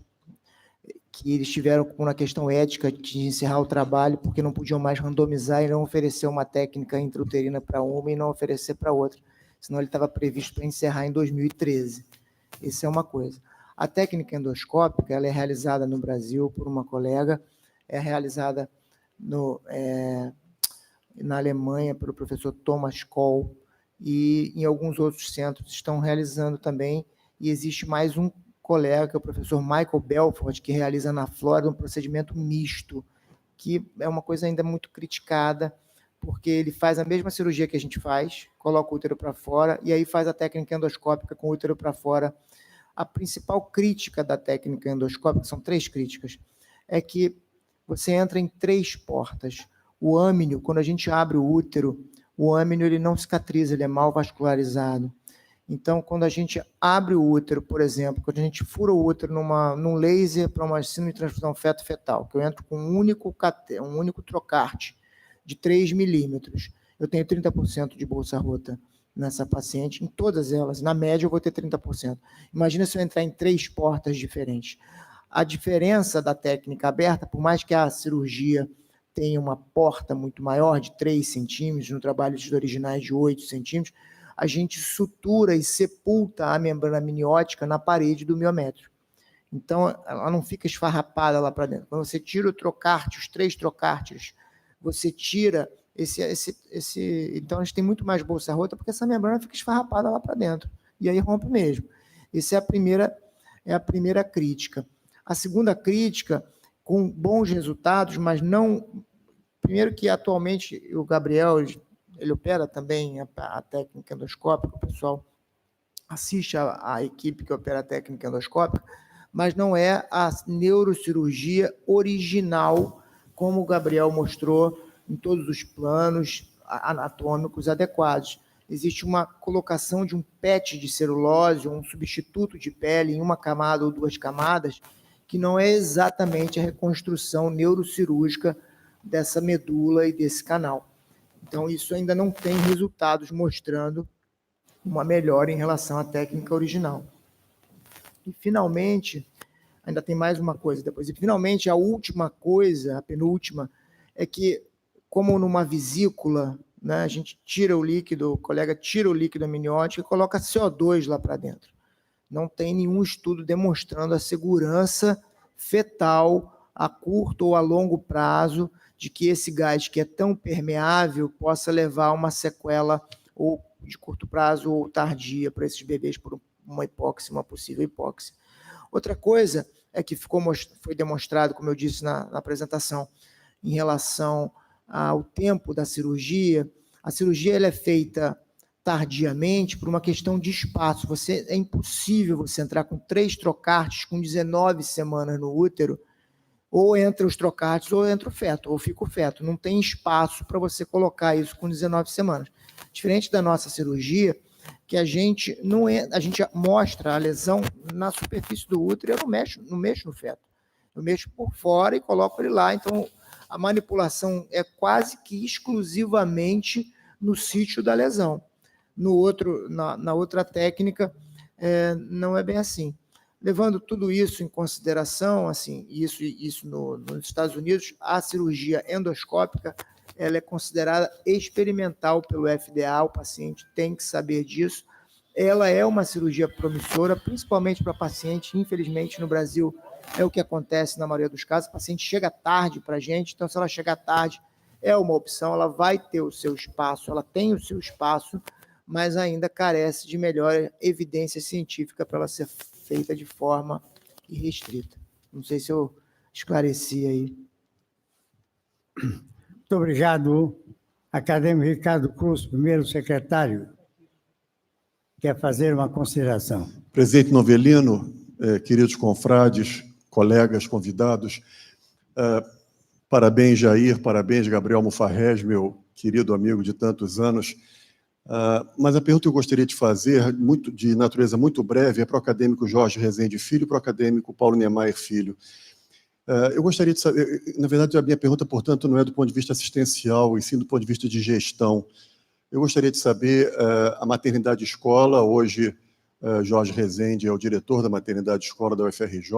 que eles tiveram uma questão ética de encerrar o trabalho, porque não podiam mais randomizar e não oferecer uma técnica intrauterina para uma e não oferecer para outra, senão ele estava previsto para encerrar em 2013. Isso é uma coisa. A técnica endoscópica, ela é realizada no Brasil por uma colega, é realizada na Alemanha pelo professor Thomas Kohl, e em alguns outros centros estão realizando também, e existe mais um colega, que é o professor Michael Belfort, que realiza na Flórida um procedimento misto, que é uma coisa ainda muito criticada, porque ele faz a mesma cirurgia que a gente faz, coloca o útero para fora, e aí faz a técnica endoscópica com o útero para fora. A principal crítica da técnica endoscópica, são 3 críticas, é que você entra em 3 portas. O âmnio, quando a gente abre o útero, o âmnio ele não cicatriza, ele é mal vascularizado. Então, quando a gente abre o útero, por exemplo, quando a gente fura o útero num laser para uma síndrome de transfusão feto-fetal, que eu entro com um único trocarte de 3 milímetros, eu tenho 30% de bolsa rota nessa paciente, em todas elas, na média eu vou ter 30%. Imagina se eu entrar em 3 portas diferentes. A diferença da técnica aberta, por mais que a cirurgia tem uma porta muito maior, de 3 centímetros, no trabalho dos originais de 8 centímetros, a gente sutura e sepulta a membrana amniótica na parede do miométrio. Então, ela não fica esfarrapada lá para dentro. Quando você tira o trocártio, os 3 trocártios, você tira então, a gente tem muito mais bolsa rota, porque essa membrana fica esfarrapada lá para dentro. E aí rompe mesmo. Essa é a primeira crítica. A segunda crítica, com bons resultados, mas não... Primeiro que, atualmente, o Gabriel, ele opera também a técnica endoscópica, o pessoal assiste a equipe que opera a técnica endoscópica, mas não é a neurocirurgia original, como o Gabriel mostrou em todos os planos anatômicos adequados. Existe uma colocação de um PET de celulose, um substituto de pele em uma camada ou 2 camadas, que não é exatamente a reconstrução neurocirúrgica dessa medula e desse canal. Então, isso ainda não tem resultados mostrando uma melhora em relação à técnica original. E, finalmente, ainda tem mais uma coisa depois, e, finalmente, a última coisa, a penúltima, é que, como numa vesícula, né, a gente tira o líquido, o colega tira o líquido amniótico e coloca CO2 lá para dentro. Não tem nenhum estudo demonstrando a segurança fetal a curto ou a longo prazo de que esse gás, que é tão permeável, possa levar a uma sequela ou de curto prazo ou tardia para esses bebês por uma hipóxia, uma possível hipóxia. Outra coisa é que foi demonstrado, como eu disse na apresentação, em relação ao tempo da cirurgia. A cirurgia ela é feita tardiamente por uma questão de espaço. É impossível você entrar com 3 trocártios com 19 semanas no útero, ou entra os trocártios, ou entra o feto, ou fica o feto. Não tem espaço para você colocar isso com 19 semanas. Diferente da nossa cirurgia, que a gente mostra a lesão na superfície do útero e eu não mexo no feto. Eu mexo por fora e coloco ele lá. Então, a manipulação é quase que exclusivamente no sítio da lesão. Na outra técnica, não é bem assim. Levando tudo isso em consideração, assim, isso nos Estados Unidos, a cirurgia endoscópica ela é considerada experimental pelo FDA, o paciente tem que saber disso. Ela é uma cirurgia promissora, principalmente para paciente, infelizmente, no Brasil, é o que acontece na maioria dos casos, o paciente chega tarde para a gente, então se ela chegar tarde, é uma opção, ela vai ter o seu espaço, ela tem o seu espaço, mas ainda carece de melhor evidência científica para ela ser feita de forma irrestrita. Não sei se eu esclareci aí. Muito obrigado, acadêmico Ricardo Cruz, primeiro secretário. Quer fazer uma consideração? Presidente Novelino, queridos confrades, colegas, convidados, parabéns, Jair, parabéns, Gabriel Mufarrege, meu querido amigo de tantos anos. Mas a pergunta que eu gostaria de fazer, de natureza muito breve, é para o acadêmico Jorge Rezende Filho e para o acadêmico Paulo Niemeyer Filho. Eu gostaria de saber, na verdade, a minha pergunta, portanto, não é do ponto de vista assistencial, e sim do ponto de vista de gestão. Eu gostaria de saber, a maternidade escola, hoje Jorge Rezende é o diretor da maternidade escola da UFRJ,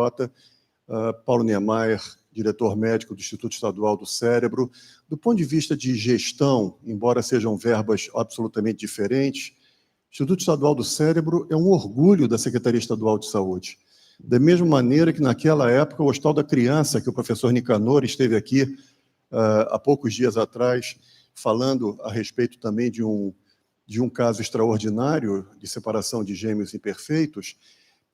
Paulo Niemeyer, diretor médico do Instituto Estadual do Cérebro. Do ponto de vista de gestão, embora sejam verbas absolutamente diferentes, o Instituto Estadual do Cérebro é um orgulho da Secretaria Estadual de Saúde. Da mesma maneira que, naquela época, o Hospital da Criança, que o professor Nicanor esteve aqui há poucos dias atrás, falando a respeito também de um caso extraordinário de separação de gêmeos imperfeitos,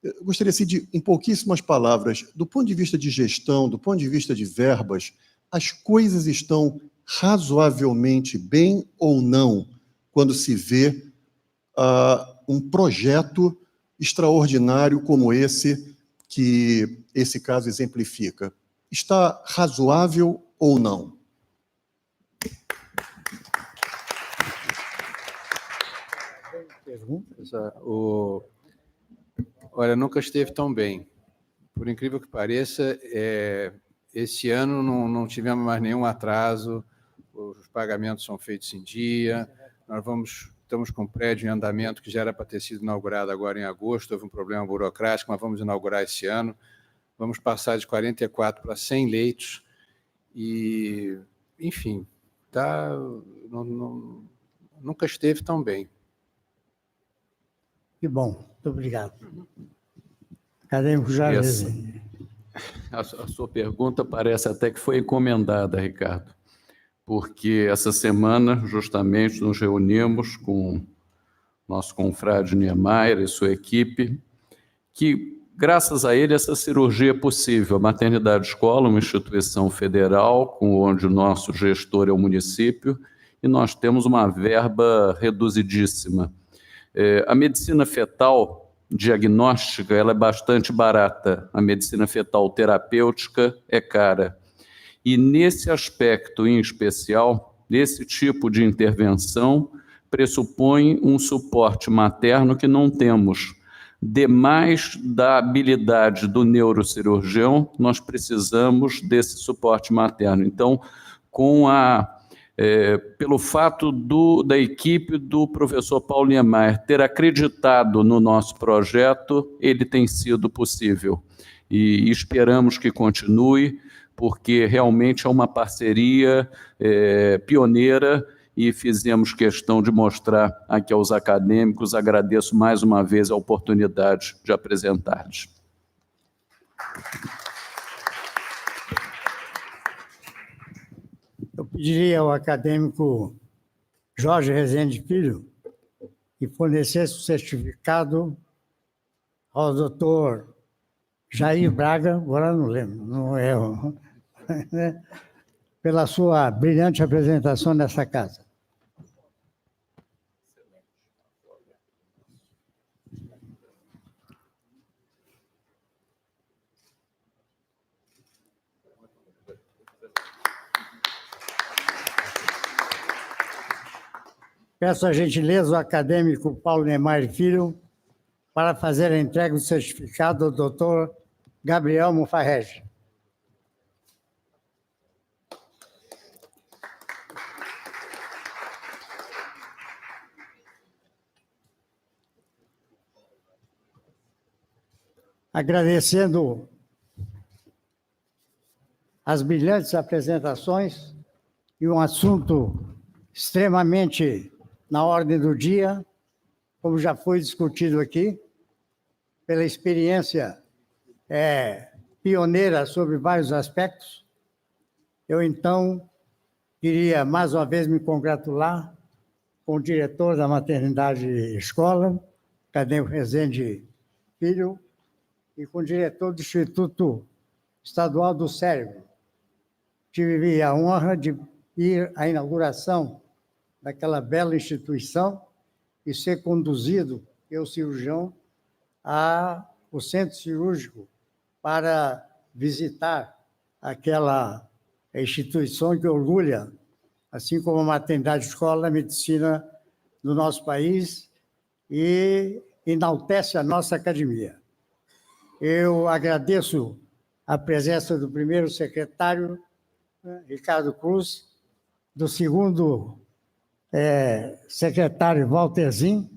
eu gostaria, assim, em pouquíssimas palavras, do ponto de vista de gestão, do ponto de vista de verbas, as coisas estão razoavelmente bem ou não quando se vê um projeto extraordinário como esse que esse caso exemplifica? Está razoável ou não? Olha, nunca esteve tão bem. Por incrível que pareça, esse ano não tivemos mais nenhum atraso, os pagamentos são feitos em dia, estamos com um prédio em andamento que já era para ter sido inaugurado agora em agosto, houve um problema burocrático, mas vamos inaugurar esse ano. Vamos passar de 44 para 100 leitos e enfim, nunca esteve tão bem. Que bom, muito obrigado. Acadêmico Jorge Rezende. A sua pergunta parece até que foi encomendada, Ricardo, porque essa semana, justamente, nos reunimos com nosso confrade Niemeyer e sua equipe, que, graças a ele, essa cirurgia é possível. A Maternidade Escola, uma instituição federal, onde o nosso gestor é o município, e nós temos uma verba reduzidíssima. A medicina fetal diagnóstica, ela é bastante barata. A medicina fetal terapêutica é cara. E nesse aspecto em especial, esse tipo de intervenção pressupõe um suporte materno que não temos. Demais da habilidade do neurocirurgião, nós precisamos desse suporte materno. Então, pelo fato da equipe do professor Paulo Niemeyer ter acreditado no nosso projeto, ele tem sido possível. E esperamos que continue, porque realmente é uma parceria pioneira e fizemos questão de mostrar aqui aos acadêmicos. Agradeço mais uma vez a oportunidade de apresentar-lhes. Eu pediria ao acadêmico Jorge Rezende Filho que fornecesse o certificado ao doutor Jair Braga, agora não lembro, não erro, né? Pela sua brilhante apresentação nessa casa. Peço a gentileza ao acadêmico Paulo Niemeyer Filho para fazer a entrega do certificado ao doutor Gabriel Mufarrege. Agradecendo as brilhantes apresentações e um assunto extremamente na ordem do dia, como já foi discutido aqui, pela experiência pioneira sobre vários aspectos. Eu, então, queria mais uma vez me congratular com o diretor da Maternidade Escola, acadêmico Rezende Filho, e com o diretor do Instituto Estadual do Cérebro. Tive a honra de ir à inauguração daquela bela instituição e ser conduzido pelo cirurgião ao centro cirúrgico para visitar aquela instituição que orgulha, assim como a maternidade escola, a medicina do nosso país e enaltece a nossa academia. Eu agradeço a presença do primeiro secretário, Ricardo Cruz, do segundo secretário Walter Zin,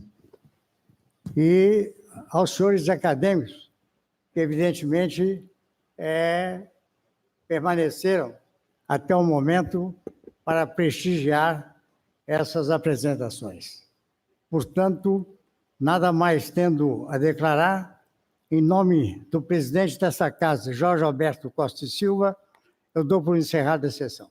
e aos senhores acadêmicos, que evidentemente permaneceram até o momento para prestigiar essas apresentações. Portanto, nada mais tendo a declarar, em nome do presidente dessa casa, Jorge Alberto Costa e Silva, eu dou por encerrada a sessão.